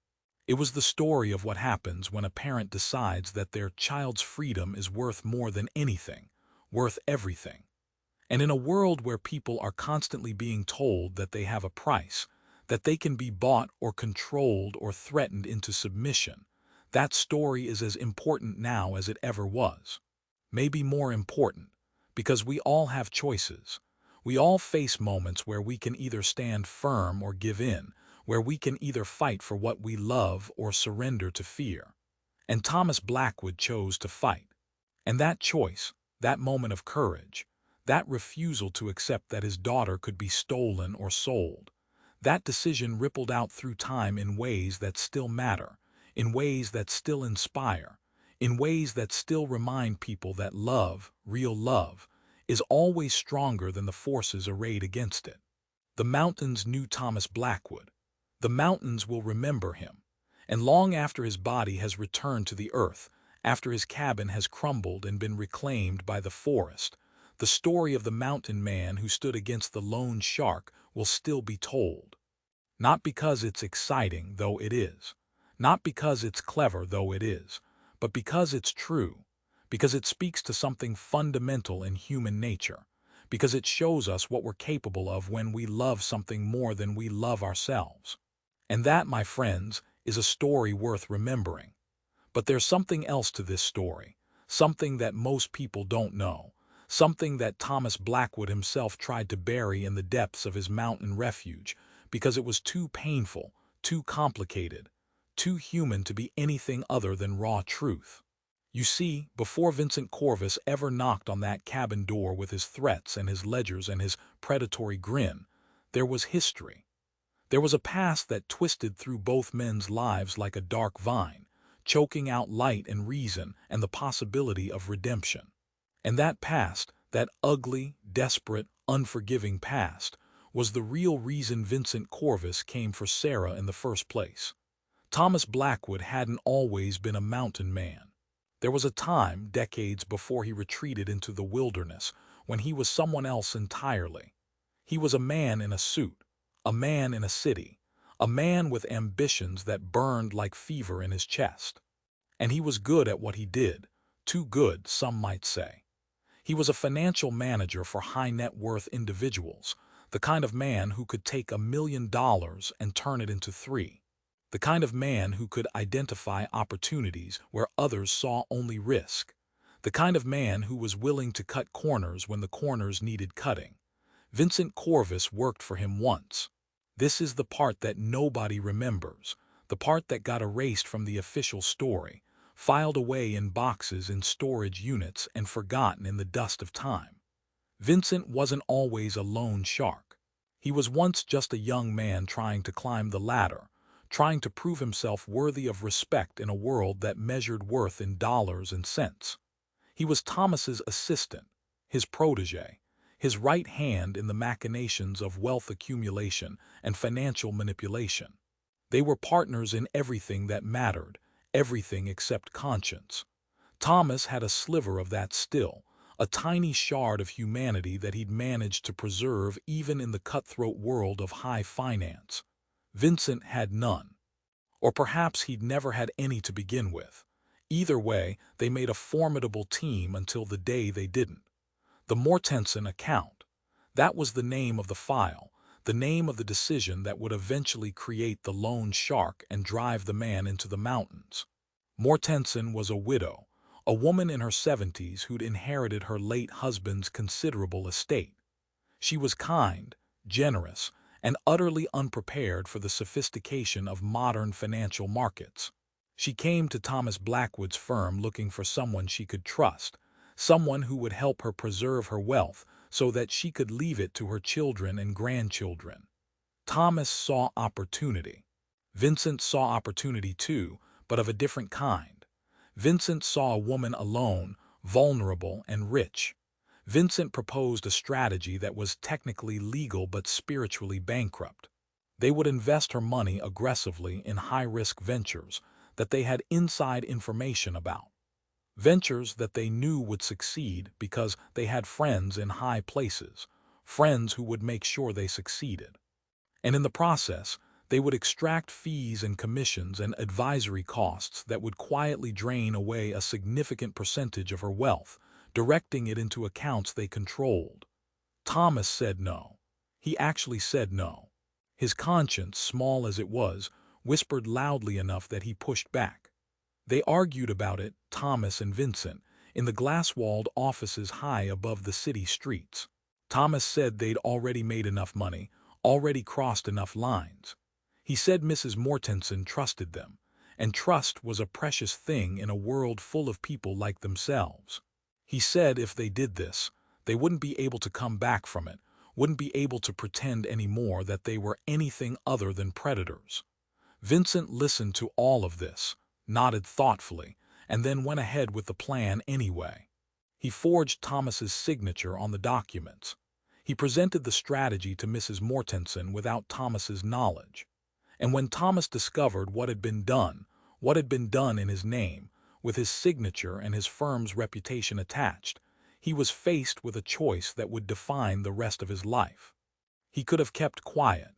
It was the story of what happens when a parent decides that their child's freedom is worth more than anything, worth everything. And in a world where people are constantly being told that they have a price, that they can be bought or controlled or threatened into submission, that story is as important now as it ever was. Maybe more important, because we all have choices. We all face moments where we can either stand firm or give in, where we can either fight for what we love or surrender to fear. And Thomas Blackwood chose to fight. And that choice, that moment of courage, that refusal to accept that his daughter could be stolen or sold, that decision rippled out through time in ways that still matter, in ways that still inspire, in ways that still remind people that love, real love, is always stronger than the forces arrayed against it. The mountains knew Thomas Blackwood. The mountains will remember him. And long after his body has returned to the earth, after his cabin has crumbled and been reclaimed by the forest, the story of the mountain man who stood against the lone shark will still be told. Not because it's exciting, though it is. Not because it's clever, though it is. But because it's true. Because it speaks to something fundamental in human nature. Because it shows us what we're capable of when we love something more than we love ourselves. And that, my friends, is a story worth remembering. But there's something else to this story, something that most people don't know, something that Thomas Blackwood himself tried to bury in the depths of his mountain refuge because it was too painful, too complicated, too human to be anything other than raw truth. You see, before Vincent Corvus ever knocked on that cabin door with his threats and his ledgers and his predatory grin, there was history. There was a past that twisted through both men's lives like a dark vine, choking out light and reason and the possibility of redemption. And that past, that ugly, desperate, unforgiving past, was the real reason Vincent Corvus came for Sarah in the first place. Thomas Blackwood hadn't always been a mountain man. There was a time, decades before he retreated into the wilderness, when he was someone else entirely. He was a man in a suit, a man in a city, a man with ambitions that burned like fever in his chest. And he was good at what he did, too good, some might say. He was a financial manager for high-net-worth individuals, the kind of man who could take $1 million and turn it into three, the kind of man who could identify opportunities where others saw only risk, the kind of man who was willing to cut corners when the corners needed cutting. Vincent Corvus worked for him once. This is the part that nobody remembers, the part that got erased from the official story, filed away in boxes in storage units and forgotten in the dust of time. Vincent wasn't always a lone shark. He was once just a young man trying to climb the ladder, trying to prove himself worthy of respect in a world that measured worth in dollars and cents. He was Thomas's assistant, his protege, his right hand in the machinations of wealth accumulation and financial manipulation. They were partners in everything that mattered, everything except conscience. Thomas had a sliver of that still, a tiny shard of humanity that he'd managed to preserve even in the cutthroat world of high finance. Vincent had none. Or perhaps he'd never had any to begin with. Either way, they made a formidable team until the day they didn't. The Mortensen account. That was the name of the file, the name of the decision that would eventually create the lone shark and drive the man into the mountains. Mortensen was a widow, a woman in her 70s who'd inherited her late husband's considerable estate. She was kind, generous, and utterly unprepared for the sophistication of modern financial markets. She came to Thomas Blackwood's firm looking for someone she could trust, someone who would help her preserve her wealth so that she could leave it to her children and grandchildren. Thomas saw opportunity. Vincent saw opportunity too, but of a different kind. Vincent saw a woman alone, vulnerable and rich. Vincent proposed a strategy that was technically legal but spiritually bankrupt. They would invest her money aggressively in high-risk ventures that they had inside information about. Ventures that they knew would succeed because they had friends in high places, friends who would make sure they succeeded. And in the process, they would extract fees and commissions and advisory costs that would quietly drain away a significant percentage of her wealth, directing it into accounts they controlled. Thomas said no. He actually said no. His conscience, small as it was, whispered loudly enough that he pushed back. They argued about it, Thomas and Vincent, in the glass-walled offices high above the city streets. Thomas said they'd already made enough money, already crossed enough lines. He said Mrs. Mortensen trusted them, and trust was a precious thing in a world full of people like themselves. He said if they did this, they wouldn't be able to come back from it, wouldn't be able to pretend anymore that they were anything other than predators. Vincent listened to all of this, nodded thoughtfully, and then went ahead with the plan anyway. He forged Thomas's signature on the documents. He presented the strategy to Mrs. Mortensen without Thomas's knowledge. And when Thomas discovered what had been done in his name, with his signature and his firm's reputation attached, he was faced with a choice that would define the rest of his life. He could have kept quiet.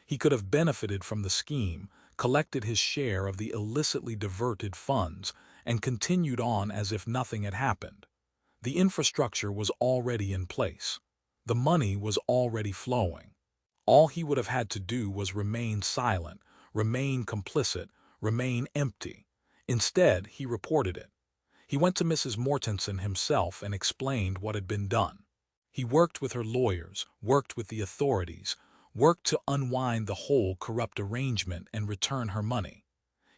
He could have benefited from the scheme, collected his share of the illicitly diverted funds, and continued on as if nothing had happened. The infrastructure was already in place. The money was already flowing. All he would have had to do was remain silent, remain complicit, remain empty. Instead, he reported it. He went to Mrs. Mortensen himself and explained what had been done. He worked with her lawyers, worked with the authorities, worked to unwind the whole corrupt arrangement and return her money.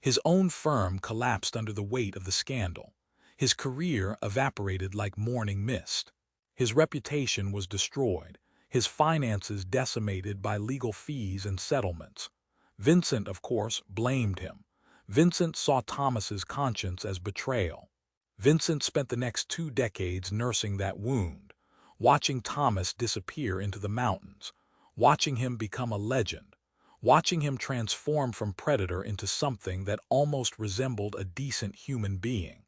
His own firm collapsed under the weight of the scandal. His career evaporated like morning mist. His reputation was destroyed, his finances decimated by legal fees and settlements. Vincent, of course, blamed him. Vincent saw Thomas's conscience as betrayal. Vincent spent the next 2 decades nursing that wound, watching Thomas disappear into the mountains, watching him become a legend, watching him transform from predator into something that almost resembled a decent human being.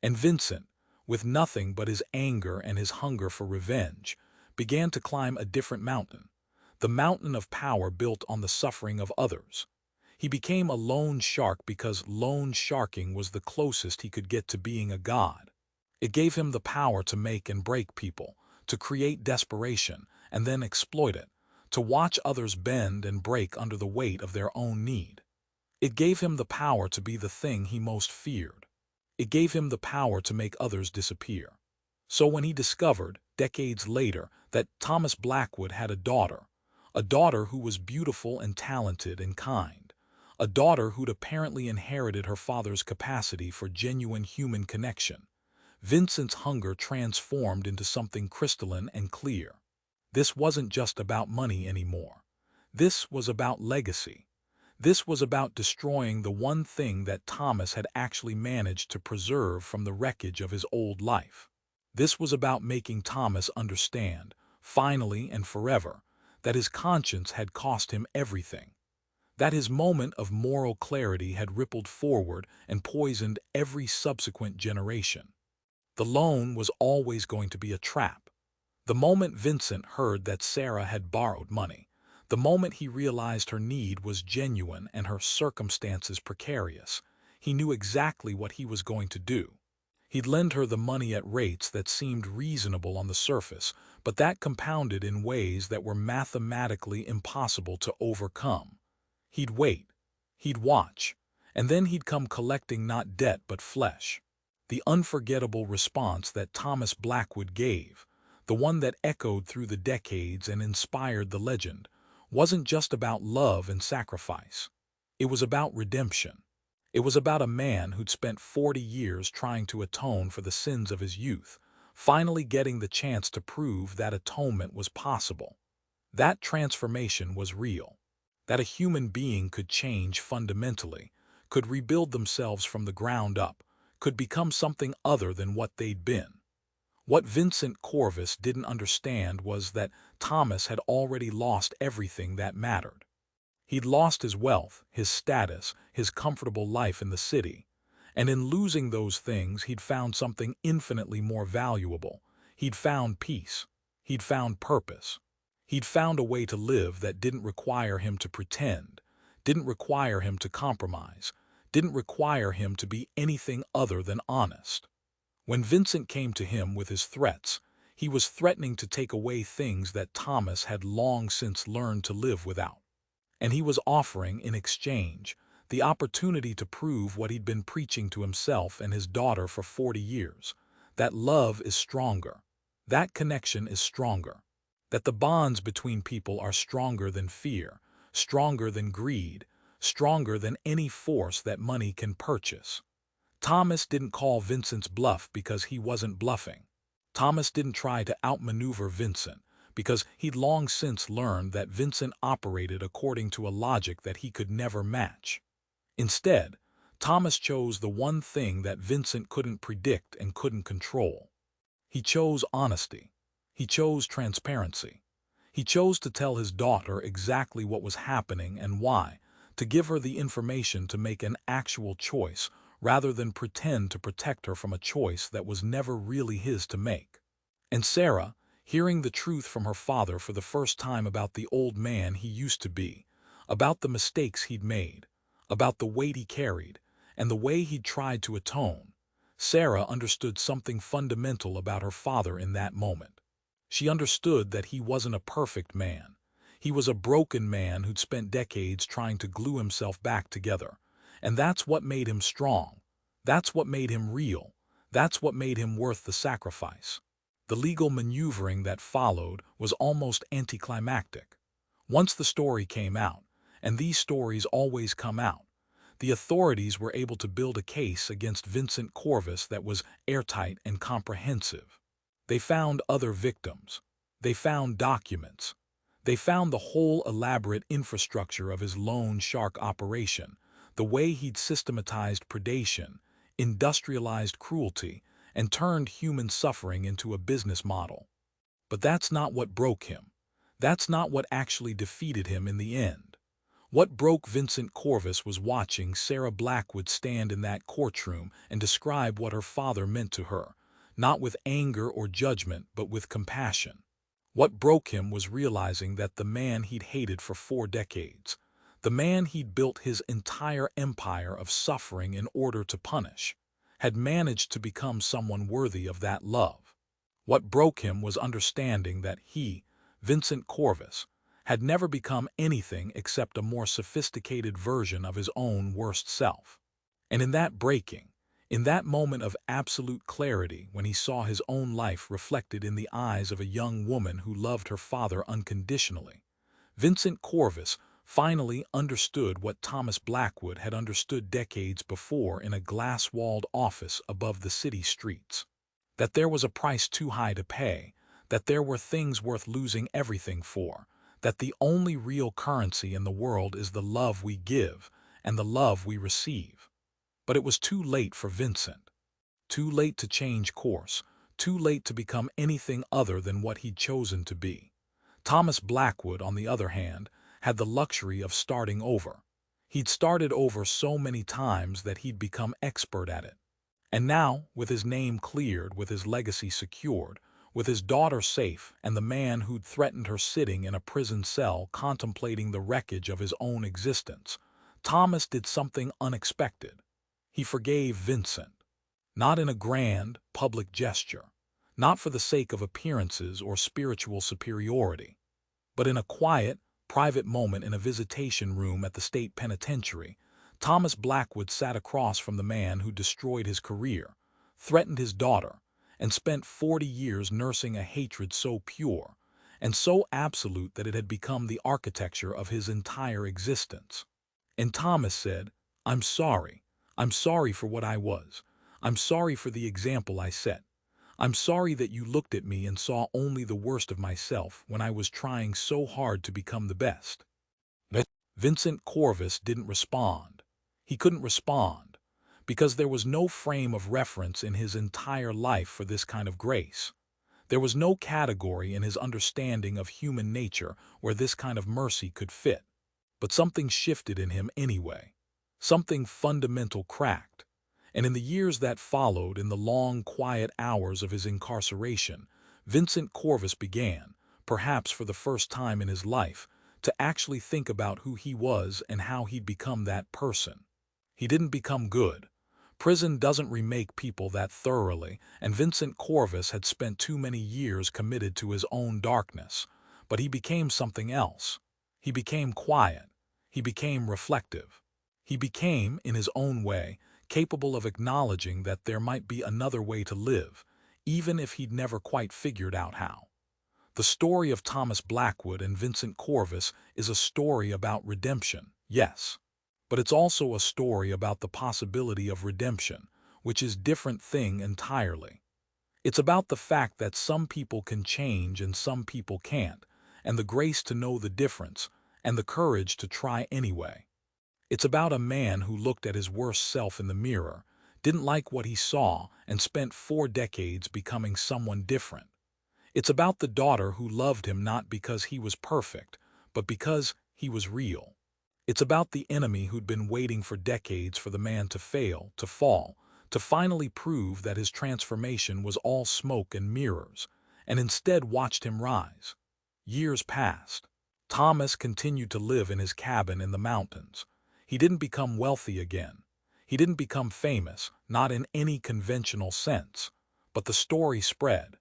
And Vincent, with nothing but his anger and his hunger for revenge, began to climb a different mountain, the mountain of power built on the suffering of others. He became a loan shark because loan sharking was the closest he could get to being a god. It gave him the power to make and break people, to create desperation and then exploit it, to watch others bend and break under the weight of their own need. It gave him the power to be the thing he most feared. It gave him the power to make others disappear. So when he discovered, decades later, that Thomas Blackwood had a daughter who was beautiful and talented and kind, a daughter who'd apparently inherited her father's capacity for genuine human connection, Vincent's hunger transformed into something crystalline and clear. This wasn't just about money anymore. This was about legacy. This was about destroying the one thing that Thomas had actually managed to preserve from the wreckage of his old life. This was about making Thomas understand, finally and forever, that his conscience had cost him everything, that his moment of moral clarity had rippled forward and poisoned every subsequent generation. The loan was always going to be a trap. The moment Vincent heard that Sarah had borrowed money, the moment he realized her need was genuine and her circumstances precarious, he knew exactly what he was going to do. He'd lend her the money at rates that seemed reasonable on the surface, but that compounded in ways that were mathematically impossible to overcome. He'd wait, he'd watch, and then he'd come collecting not debt but flesh. The unforgettable response that Thomas Blackwood gave, the one that echoed through the decades and inspired the legend, wasn't just about love and sacrifice. It was about redemption. It was about a man who'd spent 40 years trying to atone for the sins of his youth, finally getting the chance to prove that atonement was possible. That transformation was real. That a human being could change fundamentally, could rebuild themselves from the ground up, could become something other than what they'd been. What Vincent Corvus didn't understand was that Thomas had already lost everything that mattered. He'd lost his wealth, his status, his comfortable life in the city, and in losing those things he'd found something infinitely more valuable. He'd found peace. He'd found purpose. He'd found a way to live that didn't require him to pretend, didn't require him to compromise, didn't require him to be anything other than honest. When Vincent came to him with his threats, he was threatening to take away things that Thomas had long since learned to live without. And he was offering, in exchange, the opportunity to prove what he'd been preaching to himself and his daughter for 40 years, that love is stronger, that connection is stronger, that the bonds between people are stronger than fear, stronger than greed, stronger than any force that money can purchase. Thomas didn't call Vincent's bluff because he wasn't bluffing. Thomas didn't try to outmaneuver Vincent because he'd long since learned that Vincent operated according to a logic that he could never match. Instead, Thomas chose the one thing that Vincent couldn't predict and couldn't control. He chose honesty. He chose transparency. He chose to tell his daughter exactly what was happening and why, to give her the information to make an actual choice rather than pretend to protect her from a choice that was never really his to make. And Sarah, hearing the truth from her father for the first time about the old man he used to be, about the mistakes he'd made, about the weight he carried, and the way he'd tried to atone, Sarah understood something fundamental about her father in that moment. She understood that he wasn't a perfect man. He was a broken man who'd spent decades trying to glue himself back together. And that's what made him strong. That's what made him real. That's what made him worth the sacrifice. The legal maneuvering that followed was almost anticlimactic. Once the story came out, and these stories always come out, the authorities were able to build a case against Vincent Corvus that was airtight and comprehensive. They found other victims. They found documents. They found the whole elaborate infrastructure of his loan shark operation, the way he'd systematized predation, industrialized cruelty, and turned human suffering into a business model. But that's not what broke him. That's not what actually defeated him in the end. What broke Vincent Corvus was watching Sarah Blackwood stand in that courtroom and describe what her father meant to her, not with anger or judgment, but with compassion. What broke him was realizing that the man he'd hated for 4 decades, the man he'd built his entire empire of suffering in order to punish, had managed to become someone worthy of that love. What broke him was understanding that he, Vincent Corvus, had never become anything except a more sophisticated version of his own worst self. And in that breaking, in that moment of absolute clarity when he saw his own life reflected in the eyes of a young woman who loved her father unconditionally, Vincent Corvus finally understood what Thomas Blackwood had understood decades before in a glass-walled office above the city streets. That there was a price too high to pay, that there were things worth losing everything for, that the only real currency in the world is the love we give and the love we receive. But it was too late for Vincent. Too late to change course, too late to become anything other than what he'd chosen to be. Thomas Blackwood, on the other hand, had the luxury of starting over. He'd started over so many times that he'd become expert at it. And now, with his name cleared, with his legacy secured, with his daughter safe and the man who'd threatened her sitting in a prison cell contemplating the wreckage of his own existence, Thomas did something unexpected. He forgave Vincent. Not in a grand, public gesture, not for the sake of appearances or spiritual superiority, but in a quiet, private moment in a visitation room at the state penitentiary. Thomas Blackwood sat across from the man who destroyed his career, threatened his daughter, and spent 40 years nursing a hatred so pure and so absolute that it had become the architecture of his entire existence. And Thomas said, "I'm sorry. I'm sorry for what I was. I'm sorry for the example I set. I'm sorry that you looked at me and saw only the worst of myself when I was trying so hard to become the best." Vincent Corvus didn't respond. He couldn't respond, because there was no frame of reference in his entire life for this kind of grace. There was no category in his understanding of human nature where this kind of mercy could fit. But something shifted in him anyway. Something fundamental cracked. And in the years that followed, in the long, quiet hours of his incarceration, Vincent Corvus began, perhaps for the first time in his life, to actually think about who he was and how he'd become that person. He didn't become good. Prison doesn't remake people that thoroughly, and Vincent Corvus had spent too many years committed to his own darkness. But he became something else. He became quiet. He became reflective. He became, in his own way, capable of acknowledging that there might be another way to live, even if he'd never quite figured out how. The story of Thomas Blackwood and Vincent Corvus is a story about redemption, yes. But it's also a story about the possibility of redemption, which is a different thing entirely. It's about the fact that some people can change and some people can't, and the grace to know the difference, and the courage to try anyway. It's about a man who looked at his worst self in the mirror, didn't like what he saw, and spent 4 decades becoming someone different. It's about the daughter who loved him not because he was perfect, but because he was real. It's about the enemy who'd been waiting for decades for the man to fail, to fall, to finally prove that his transformation was all smoke and mirrors, and instead watched him rise. Years passed. Thomas continued to live in his cabin in the mountains. He didn't become wealthy again. He didn't become famous, not in any conventional sense. But the story spread.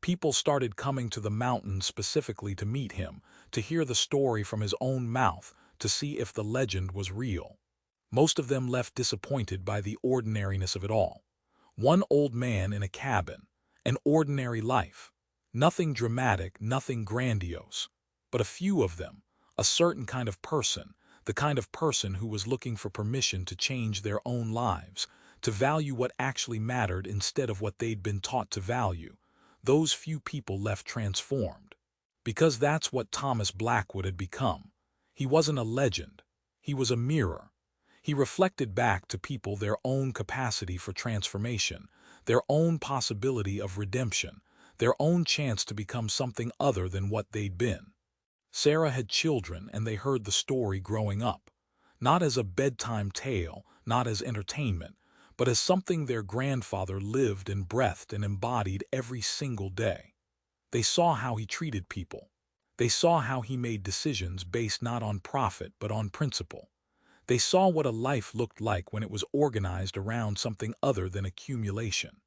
People started coming to the mountains specifically to meet him, to hear the story from his own mouth, to see if the legend was real. Most of them left disappointed by the ordinariness of it all. One old man in a cabin, an ordinary life. Nothing dramatic, nothing grandiose. But a few of them, a certain kind of person, the kind of person who was looking for permission to change their own lives, to value what actually mattered instead of what they'd been taught to value. Those few people left transformed. Because that's what Thomas Blackwood had become. He wasn't a legend. He was a mirror. He reflected back to people their own capacity for transformation, their own possibility of redemption, their own chance to become something other than what they'd been. Sarah had children, and they heard the story growing up, not as a bedtime tale, not as entertainment, but as something their grandfather lived and breathed and embodied every single day. They saw how he treated people. They saw how he made decisions based not on profit but on principle. They saw what a life looked like when it was organized around something other than accumulation.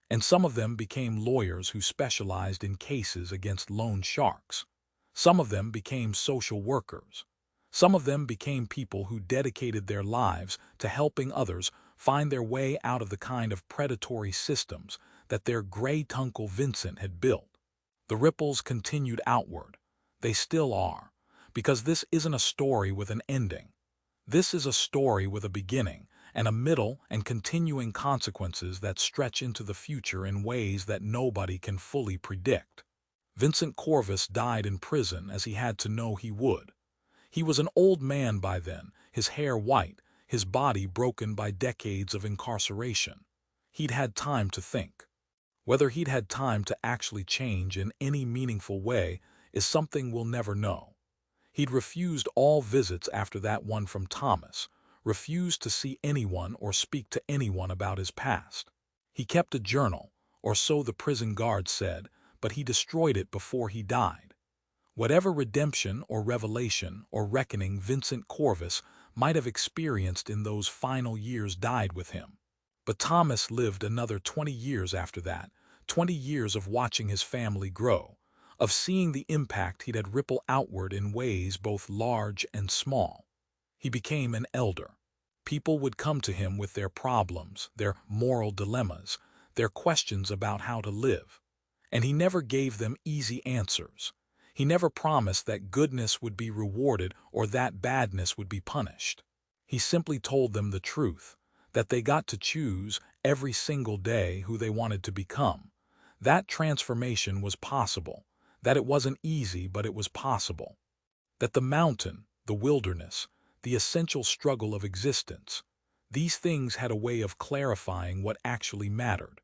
And some of them became lawyers who specialized in cases against loan sharks. Some of them became social workers. Some of them became people who dedicated their lives to helping others find their way out of the kind of predatory systems that their great Uncle Vincent had built. The ripples continued outward. They still are, because this isn't a story with an ending. This is a story with a beginning and a middle and continuing consequences that stretch into the future in ways that nobody can fully predict. Vincent Corvus died in prison as he had to know he would. He was an old man by then, his hair white, his body broken by decades of incarceration. He'd had time to think. Whether he'd had time to actually change in any meaningful way is something we'll never know. He'd refused all visits after that one from Thomas, refused to see anyone or speak to anyone about his past. He kept a journal, or so the prison guard said, but he destroyed it before he died. Whatever redemption or revelation or reckoning Vincent Corvus might have experienced in those final years died with him. But Thomas lived another 20 years after that, 20 years of watching his family grow, of seeing the impact he'd had ripple outward in ways both large and small. He became an elder. People would come to him with their problems, their moral dilemmas, their questions about how to live. And he never gave them easy answers. He never promised that goodness would be rewarded or that badness would be punished. He simply told them the truth, that they got to choose every single day who they wanted to become. That transformation was possible, that it wasn't easy but it was possible. That the mountain, the wilderness, the essential struggle of existence, these things had a way of clarifying what actually mattered.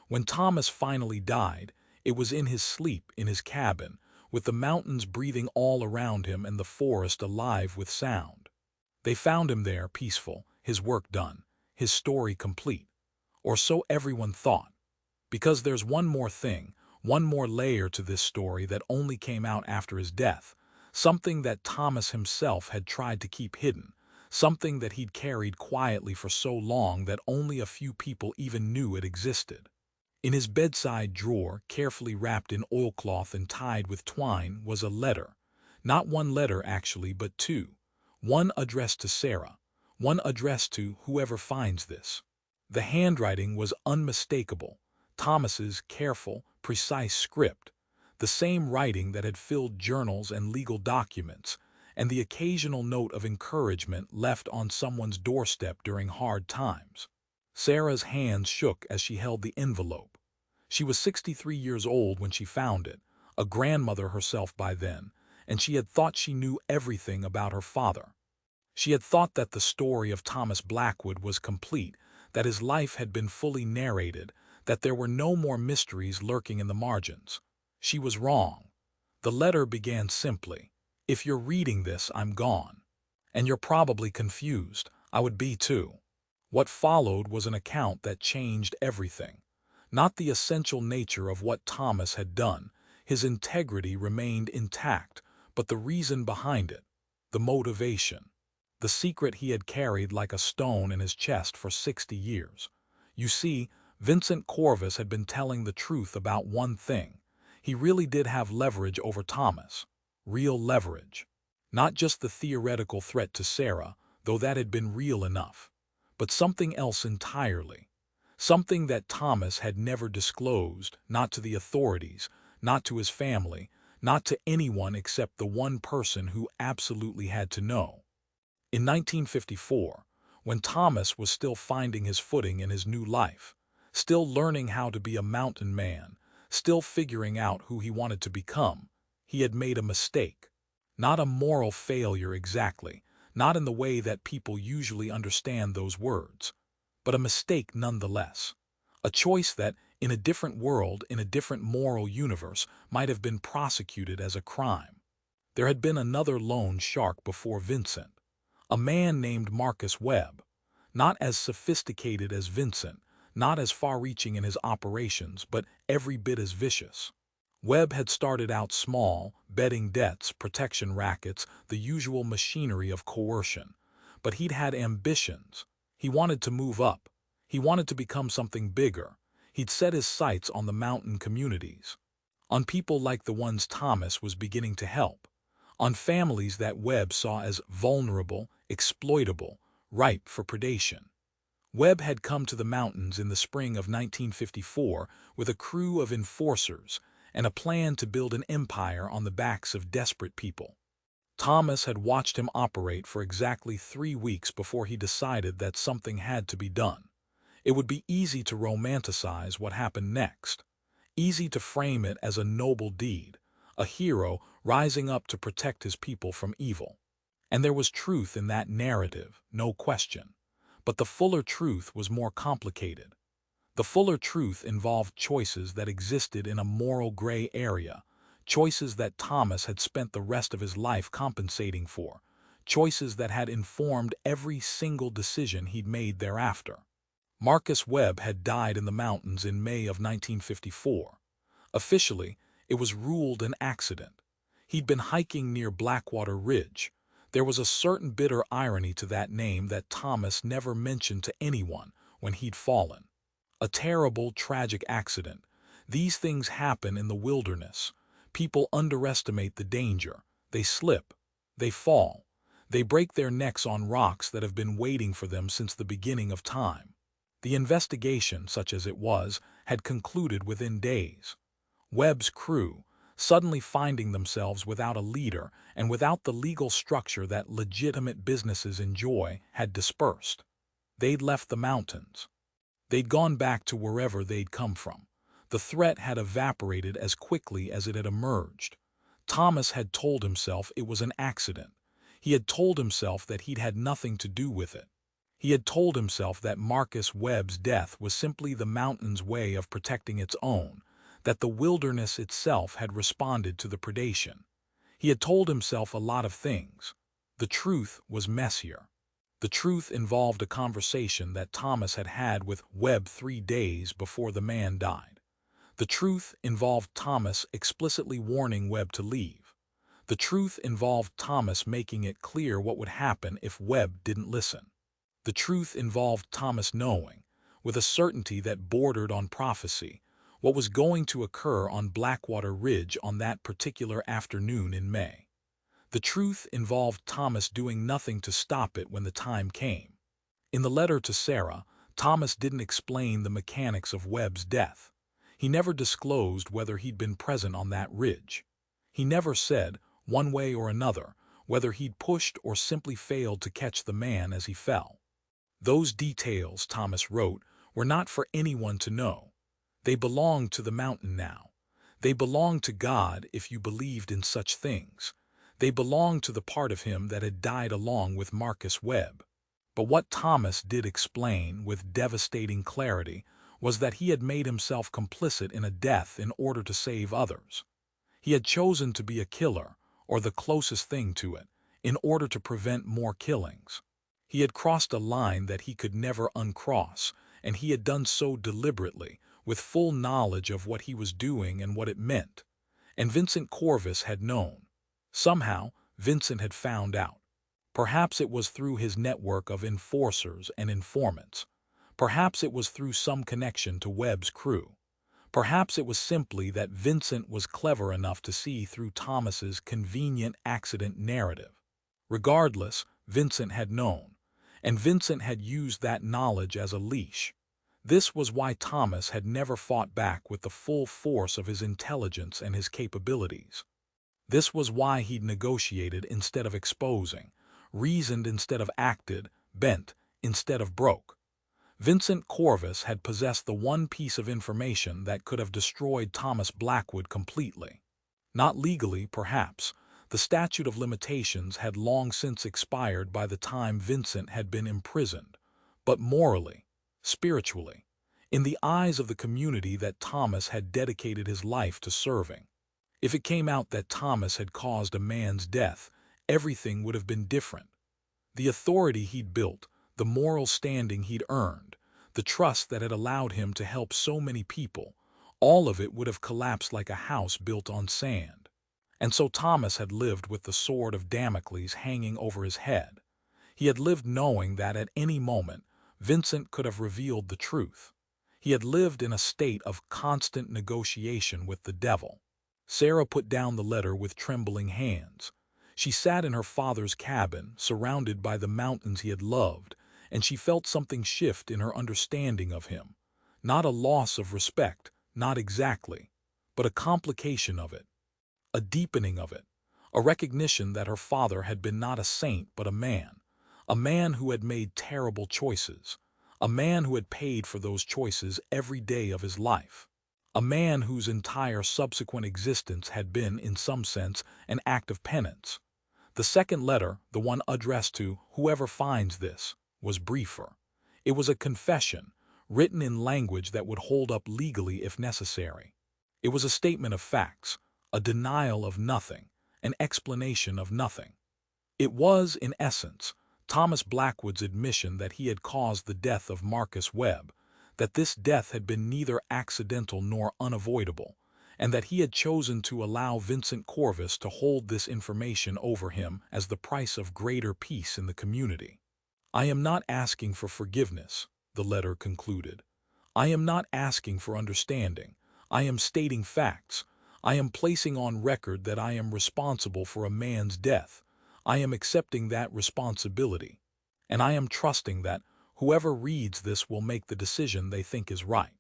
When Thomas finally died, it was in his sleep in his cabin, with the mountains breathing all around him and the forest alive with sound. They found him there, peaceful, his work done, his story complete. Or so everyone thought. Because there's one more thing, one more layer to this story that only came out after his death, something that Thomas himself had tried to keep hidden, something that he'd carried quietly for so long that only a few people even knew it existed. In his bedside drawer, carefully wrapped in oilcloth and tied with twine, was a letter. Not one letter, actually, but two. One addressed to Sarah, one addressed to whoever finds this. The handwriting was unmistakable, Thomas's careful, precise script, the same writing that had filled journals and legal documents, and the occasional note of encouragement left on someone's doorstep during hard times. Sarah's hands shook as she held the envelope. She was 63 years old when she found it, a grandmother herself by then, and she had thought she knew everything about her father. She had thought that the story of Thomas Blackwood was complete, that his life had been fully narrated, that there were no more mysteries lurking in the margins. She was wrong. The letter began simply, "If you're reading this, I'm gone." And you're probably confused. I would be too. What followed was an account that changed everything. Not the essential nature of what Thomas had done. His integrity remained intact, but the reason behind it, the motivation. The secret he had carried like a stone in his chest for 60 years. You see, Vincent Corvus had been telling the truth about one thing. He really did have leverage over Thomas. Real leverage. Not just the theoretical threat to Sarah, though that had been real enough, but something else entirely. Something that Thomas had never disclosed, not to the authorities, not to his family, not to anyone except the one person who absolutely had to know. In 1954, when Thomas was still finding his footing in his new life, still learning how to be a mountain man, still figuring out who he wanted to become, he had made a mistake. Not a moral failure exactly, not in the way that people usually understand those words, but a mistake nonetheless. A choice that, in a different world, in a different moral universe, might have been prosecuted as a crime. There had been another loan shark before Vincent, a man named Marcus Webb, not as sophisticated as Vincent, not as far-reaching in his operations, but every bit as vicious. Webb had started out small, betting debts, protection rackets, the usual machinery of coercion. But he'd had ambitions. He wanted to move up. He wanted to become something bigger. He'd set his sights on the mountain communities, on people like the ones Thomas was beginning to help, on families that Webb saw as vulnerable, exploitable, ripe for predation. Webb had come to the mountains in the spring of 1954 with a crew of enforcers and a plan to build an empire on the backs of desperate people. Thomas had watched him operate for exactly 3 weeks before he decided that something had to be done. It would be easy to romanticize what happened next, easy to frame it as a noble deed, a hero rising up to protect his people from evil. And there was truth in that narrative, no question. But the fuller truth was more complicated. The fuller truth involved choices that existed in a moral gray area, choices that Thomas had spent the rest of his life compensating for, choices that had informed every single decision he'd made thereafter. Marcus Webb had died in the mountains in May of 1954. Officially, it was ruled an accident. He'd been hiking near Blackwater Ridge. There was a certain bitter irony to that name that Thomas never mentioned to anyone when he'd fallen. A terrible, tragic accident. These things happen in the wilderness. People underestimate the danger. They slip. They fall. They break their necks on rocks that have been waiting for them since the beginning of time. The investigation, such as it was, had concluded within days. Webb's crew, suddenly finding themselves without a leader and without the legal structure that legitimate businesses enjoy, had dispersed. They'd left the mountains. They'd gone back to wherever they'd come from. The threat had evaporated as quickly as it had emerged. Thomas had told himself it was an accident. He had told himself that he'd had nothing to do with it. He had told himself that Marcus Webb's death was simply the mountain's way of protecting its own, that the wilderness itself had responded to the predation. He had told himself a lot of things. The truth was messier. The truth involved a conversation that Thomas had had with Webb 3 days before the man died. The truth involved Thomas explicitly warning Webb to leave. The truth involved Thomas making it clear what would happen if Webb didn't listen. The truth involved Thomas knowing, with a certainty that bordered on prophecy, what was going to occur on Blackwater Ridge on that particular afternoon in May. The truth involved Thomas doing nothing to stop it when the time came. In the letter to Sarah, Thomas didn't explain the mechanics of Webb's death. He never disclosed whether he'd been present on that ridge. He never said, one way or another, whether he'd pushed or simply failed to catch the man as he fell. Those details, Thomas wrote, were not for anyone to know. They belonged to the mountain now. They belonged to God if you believed in such things. They belonged to the part of him that had died along with Marcus Webb. But what Thomas did explain with devastating clarity was that he had made himself complicit in a death in order to save others. He had chosen to be a killer, or the closest thing to it, in order to prevent more killings. He had crossed a line that he could never uncross, and he had done so deliberately, with full knowledge of what he was doing and what it meant. And Vincent Corvus had known. Somehow, Vincent had found out. Perhaps it was through his network of enforcers and informants. Perhaps it was through some connection to Webb's crew. Perhaps it was simply that Vincent was clever enough to see through Thomas's convenient accident narrative. Regardless, Vincent had known, and Vincent had used that knowledge as a leash. This was why Thomas had never fought back with the full force of his intelligence and his capabilities. This was why he'd negotiated instead of exposing, reasoned instead of acted, bent instead of broke. Vincent Corvus had possessed the one piece of information that could have destroyed Thomas Blackwood completely. Not legally, perhaps. The statute of limitations had long since expired by the time Vincent had been imprisoned, but morally, spiritually, in the eyes of the community that Thomas had dedicated his life to serving. If it came out that Thomas had caused a man's death, everything would have been different. The authority he'd built, the moral standing he'd earned, the trust that had allowed him to help so many people, all of it would have collapsed like a house built on sand. And so Thomas had lived with the sword of Damocles hanging over his head. He had lived knowing that at any moment, Vincent could have revealed the truth. He had lived in a state of constant negotiation with the devil. Sarah put down the letter with trembling hands. She sat in her father's cabin, surrounded by the mountains he had loved, and she felt something shift in her understanding of him. Not a loss of respect, not exactly, but a complication of it, a deepening of it, a recognition that her father had been not a saint but a man who had made terrible choices, a man who had paid for those choices every day of his life, a man whose entire subsequent existence had been, in some sense, an act of penance. The second letter, the one addressed to "whoever finds this," was briefer. It was a confession, written in language that would hold up legally if necessary. It was a statement of facts, a denial of nothing, an explanation of nothing. It was, in essence, Thomas Blackwood's admission that he had caused the death of Marcus Webb, that this death had been neither accidental nor unavoidable, and that he had chosen to allow Vincent Corvus to hold this information over him as the price of greater peace in the community. "I am not asking for forgiveness," the letter concluded. "I am not asking for understanding. I am stating facts. I am placing on record that I am responsible for a man's death. I am accepting that responsibility. And I am trusting that whoever reads this will make the decision they think is right."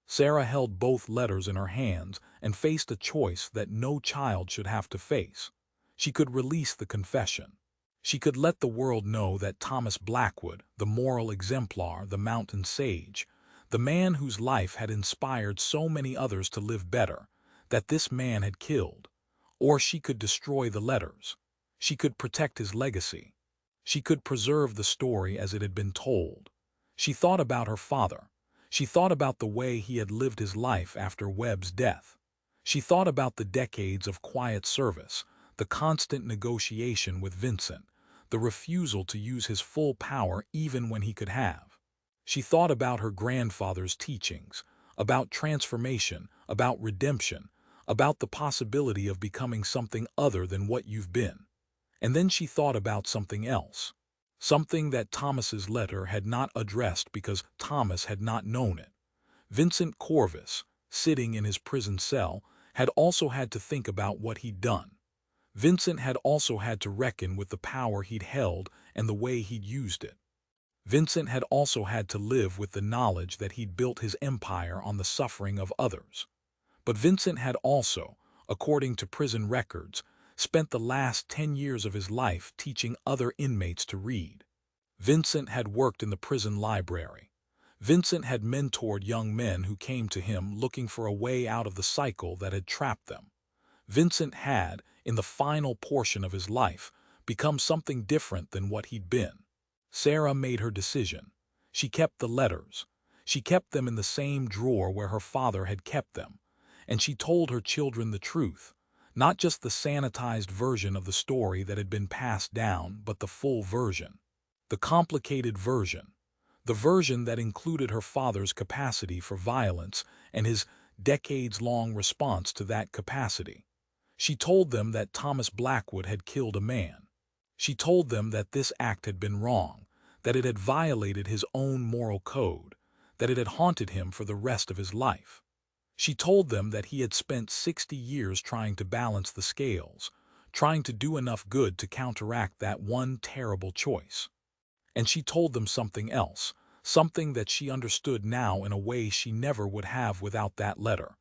Sarah held both letters in her hands and faced a choice that no child should have to face. She could release the confession. She could let the world know that Thomas Blackwood, the moral exemplar, the mountain sage, the man whose life had inspired so many others to live better, that this man had killed. Or she could destroy the letters. She could protect his legacy. She could preserve the story as it had been told. She thought about her father. She thought about the way he had lived his life after Webb's death. She thought about the decades of quiet service, the constant negotiation with Vincent, the refusal to use his full power even when he could have. She thought about her grandfather's teachings, about transformation, about redemption, about the possibility of becoming something other than what you've been. And then she thought about something else. Something that Thomas's letter had not addressed because Thomas had not known it. Vincent Corvus, sitting in his prison cell, had also had to think about what he'd done. Vincent had also had to reckon with the power he'd held and the way he'd used it. Vincent had also had to live with the knowledge that he'd built his empire on the suffering of others. But Vincent had also, according to prison records, spent the last 10 years of his life teaching other inmates to read. Vincent had worked in the prison library. Vincent had mentored young men who came to him looking for a way out of the cycle that had trapped them. Vincent had, in the final portion of his life, become something different than what he'd been. Sarah made her decision. She kept the letters. She kept them in the same drawer where her father had kept them. And she told her children the truth. Not just the sanitized version of the story that had been passed down, but the full version. The complicated version. The version that included her father's capacity for violence and his decades-long response to that capacity. She told them that Thomas Blackwood had killed a man. She told them that this act had been wrong, that it had violated his own moral code, that it had haunted him for the rest of his life. She told them that he had spent 60 years trying to balance the scales, trying to do enough good to counteract that one terrible choice. And she told them something else, something that she understood now in a way she never would have without that letter,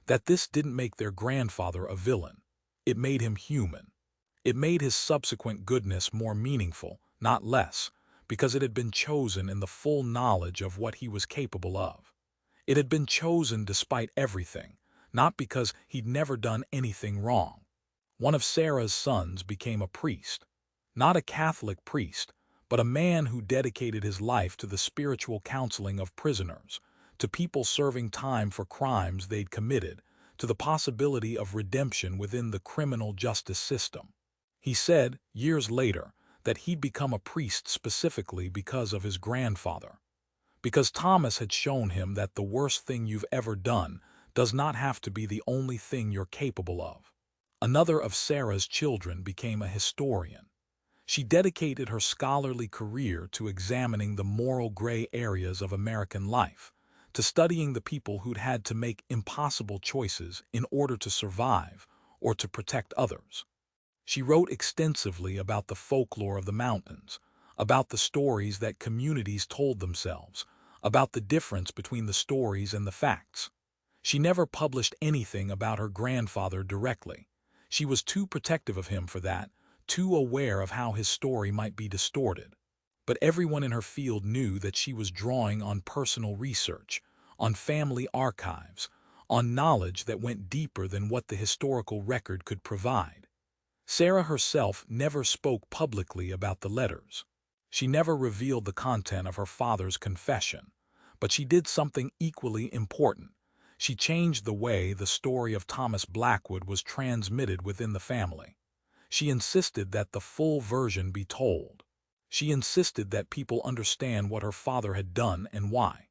that this didn't make their grandfather a villain. It made him human. It made his subsequent goodness more meaningful, not less, because it had been chosen in the full knowledge of what he was capable of. It had been chosen despite everything, not because he'd never done anything wrong. One of Sarah's sons became a priest. Not a Catholic priest, but a man who dedicated his life to the spiritual counseling of prisoners, to people serving time for crimes they'd committed, to the possibility of redemption within the criminal justice system. He said, years later, that he'd become a priest specifically because of his grandfather. Because Thomas had shown him that the worst thing you've ever done does not have to be the only thing you're capable of. Another of Sarah's children became a historian. She dedicated her scholarly career to examining the moral gray areas of American life, to studying the people who'd had to make impossible choices in order to survive or to protect others. She wrote extensively about the folklore of the mountains, about the stories that communities told themselves, about the difference between the stories and the facts. She never published anything about her grandfather directly. She was too protective of him for that, too aware of how his story might be distorted. But everyone in her field knew that she was drawing on personal research, on family archives, on knowledge that went deeper than what the historical record could provide. Sarah herself never spoke publicly about the letters. She never revealed the content of her father's confession, but she did something equally important. She changed the way the story of Thomas Blackwood was transmitted within the family. She insisted that the full version be told. She insisted that people understand what her father had done and why.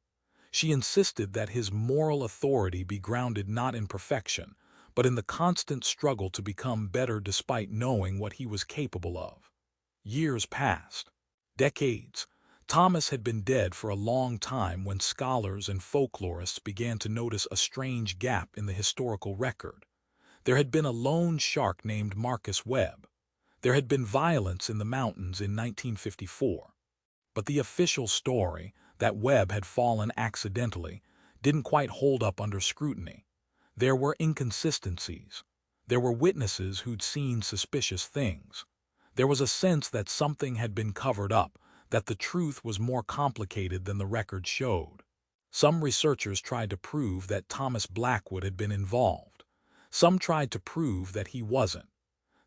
She insisted that his moral authority be grounded not in perfection, but in the constant struggle to become better despite knowing what he was capable of. Years passed. Decades. Thomas had been dead for a long time when scholars and folklorists began to notice a strange gap in the historical record. There had been a lone shark named Marcus Webb. There had been violence in the mountains in 1954. But the official story, that Webb had fallen accidentally, didn't quite hold up under scrutiny. There were inconsistencies. There were witnesses who'd seen suspicious things. There was a sense that something had been covered up, that the truth was more complicated than the record showed. Some researchers tried to prove that Thomas Blackwood had been involved. Some tried to prove that he wasn't.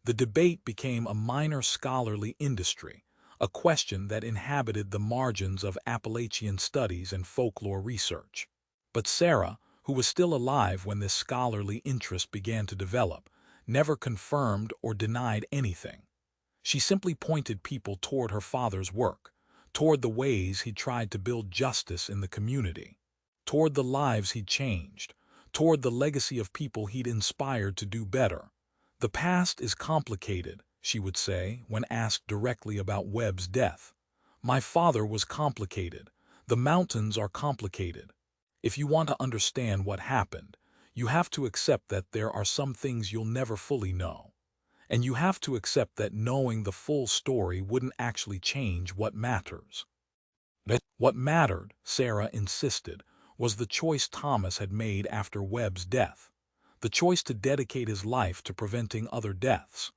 The debate became a minor scholarly industry, a question that inhabited the margins of Appalachian studies and folklore research. But Sarah, who was still alive when this scholarly interest began to develop, never confirmed or denied anything. She simply pointed people toward her father's work, toward the ways he tried to build justice in the community, toward the lives he'd changed, toward the legacy of people he'd inspired to do better. The past is complicated, she would say when asked directly about Webb's death. My father was complicated. The mountains are complicated. If you want to understand what happened, you have to accept that there are some things you'll never fully know. And you have to accept that knowing the full story wouldn't actually change what matters. What mattered, Sarah insisted, was the choice Thomas had made after Webb's death. The choice to dedicate his life to preventing other deaths.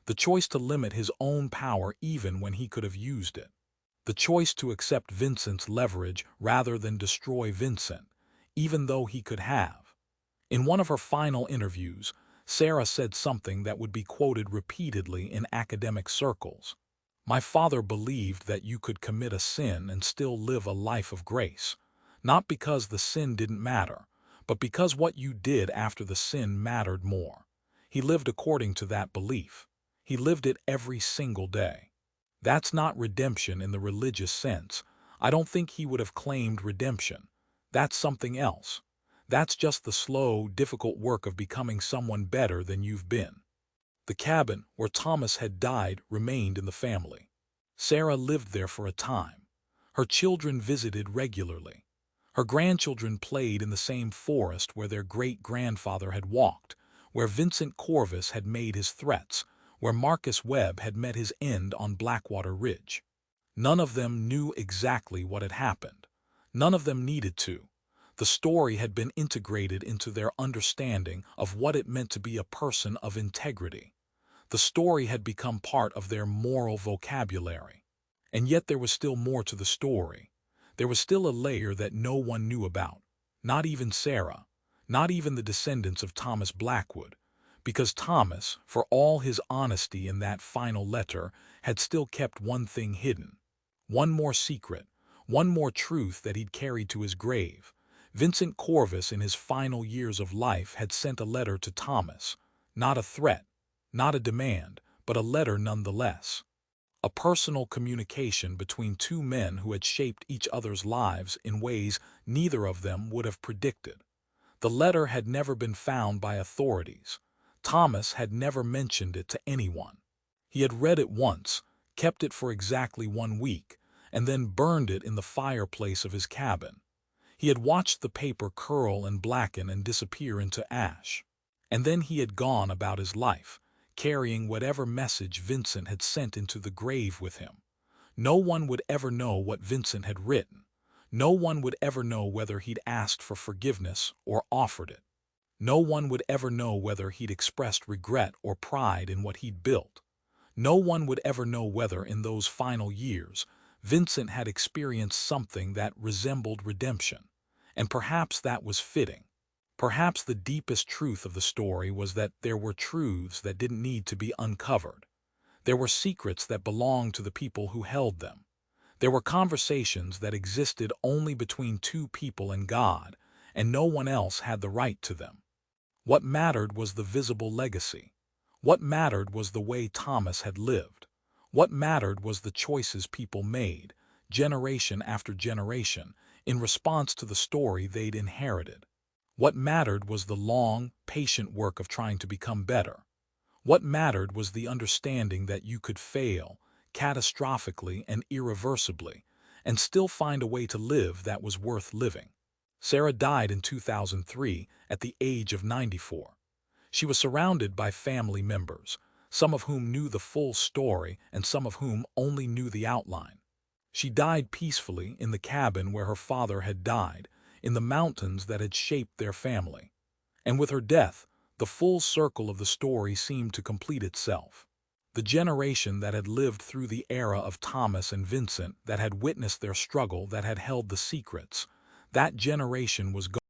The choice to limit his own power even when he could have used it. The choice to accept Vincent's leverage rather than destroy Vincent, even though he could have. In one of her final interviews, Sarah said something that would be quoted repeatedly in academic circles. My father believed that you could commit a sin and still live a life of grace, not because the sin didn't matter, but because what you did after the sin mattered more. He lived according to that belief. He lived it every single day. That's not redemption in the religious sense. I don't think he would have claimed redemption. That's something else. That's just the slow, difficult work of becoming someone better than you've been. The cabin where Thomas had died remained in the family. Sarah lived there for a time. Her children visited regularly. Her grandchildren played in the same forest where their great-grandfather had walked, where Vincent Corvus had made his threats, where Marcus Webb had met his end on Blackwater Ridge. None of them knew exactly what had happened. None of them needed to. The story had been integrated into their understanding of what it meant to be a person of integrity. The story had become part of their moral vocabulary. And yet there was still more to the story. There was still a layer that no one knew about, not even Sarah, not even the descendants of Thomas Blackwood, Because Thomas, for all his honesty in that final letter, had still kept one thing hidden. One more secret, one more truth that he'd carried to his grave. Vincent Corvus, in his final years of life, had sent a letter to Thomas. Not a threat, not a demand, but a letter nonetheless. A personal communication between two men who had shaped each other's lives in ways neither of them would have predicted. The letter had never been found by authorities. Thomas had never mentioned it to anyone. He had read it once, kept it for exactly 1 week, and then burned it in the fireplace of his cabin. He had watched the paper curl and blacken and disappear into ash. And then he had gone about his life, carrying whatever message Vincent had sent into the grave with him. No one would ever know what Vincent had written. No one would ever know whether he'd asked for forgiveness or offered it. No one would ever know whether he'd expressed regret or pride in what he'd built. No one would ever know whether, in those final years, Vincent had experienced something that resembled redemption. And perhaps that was fitting. Perhaps the deepest truth of the story was that there were truths that didn't need to be uncovered. There were secrets that belonged to the people who held them. There were conversations that existed only between two people and God, and no one else had the right to them. What mattered was the visible legacy. What mattered was the way Thomas had lived. What mattered was the choices people made, generation after generation, in response to the story they'd inherited. What mattered was the long, patient work of trying to become better. What mattered was the understanding that you could fail, catastrophically and irreversibly, and still find a way to live that was worth living. Sarah died in 2003 at the age of 94. She was surrounded by family members, some of whom knew the full story and some of whom only knew the outline. She died peacefully in the cabin where her father had died, in the mountains that had shaped their family. And with her death, the full circle of the story seemed to complete itself. The generation that had lived through the era of Thomas and Vincent, that had witnessed their struggle, that had held the secrets, that generation was gone.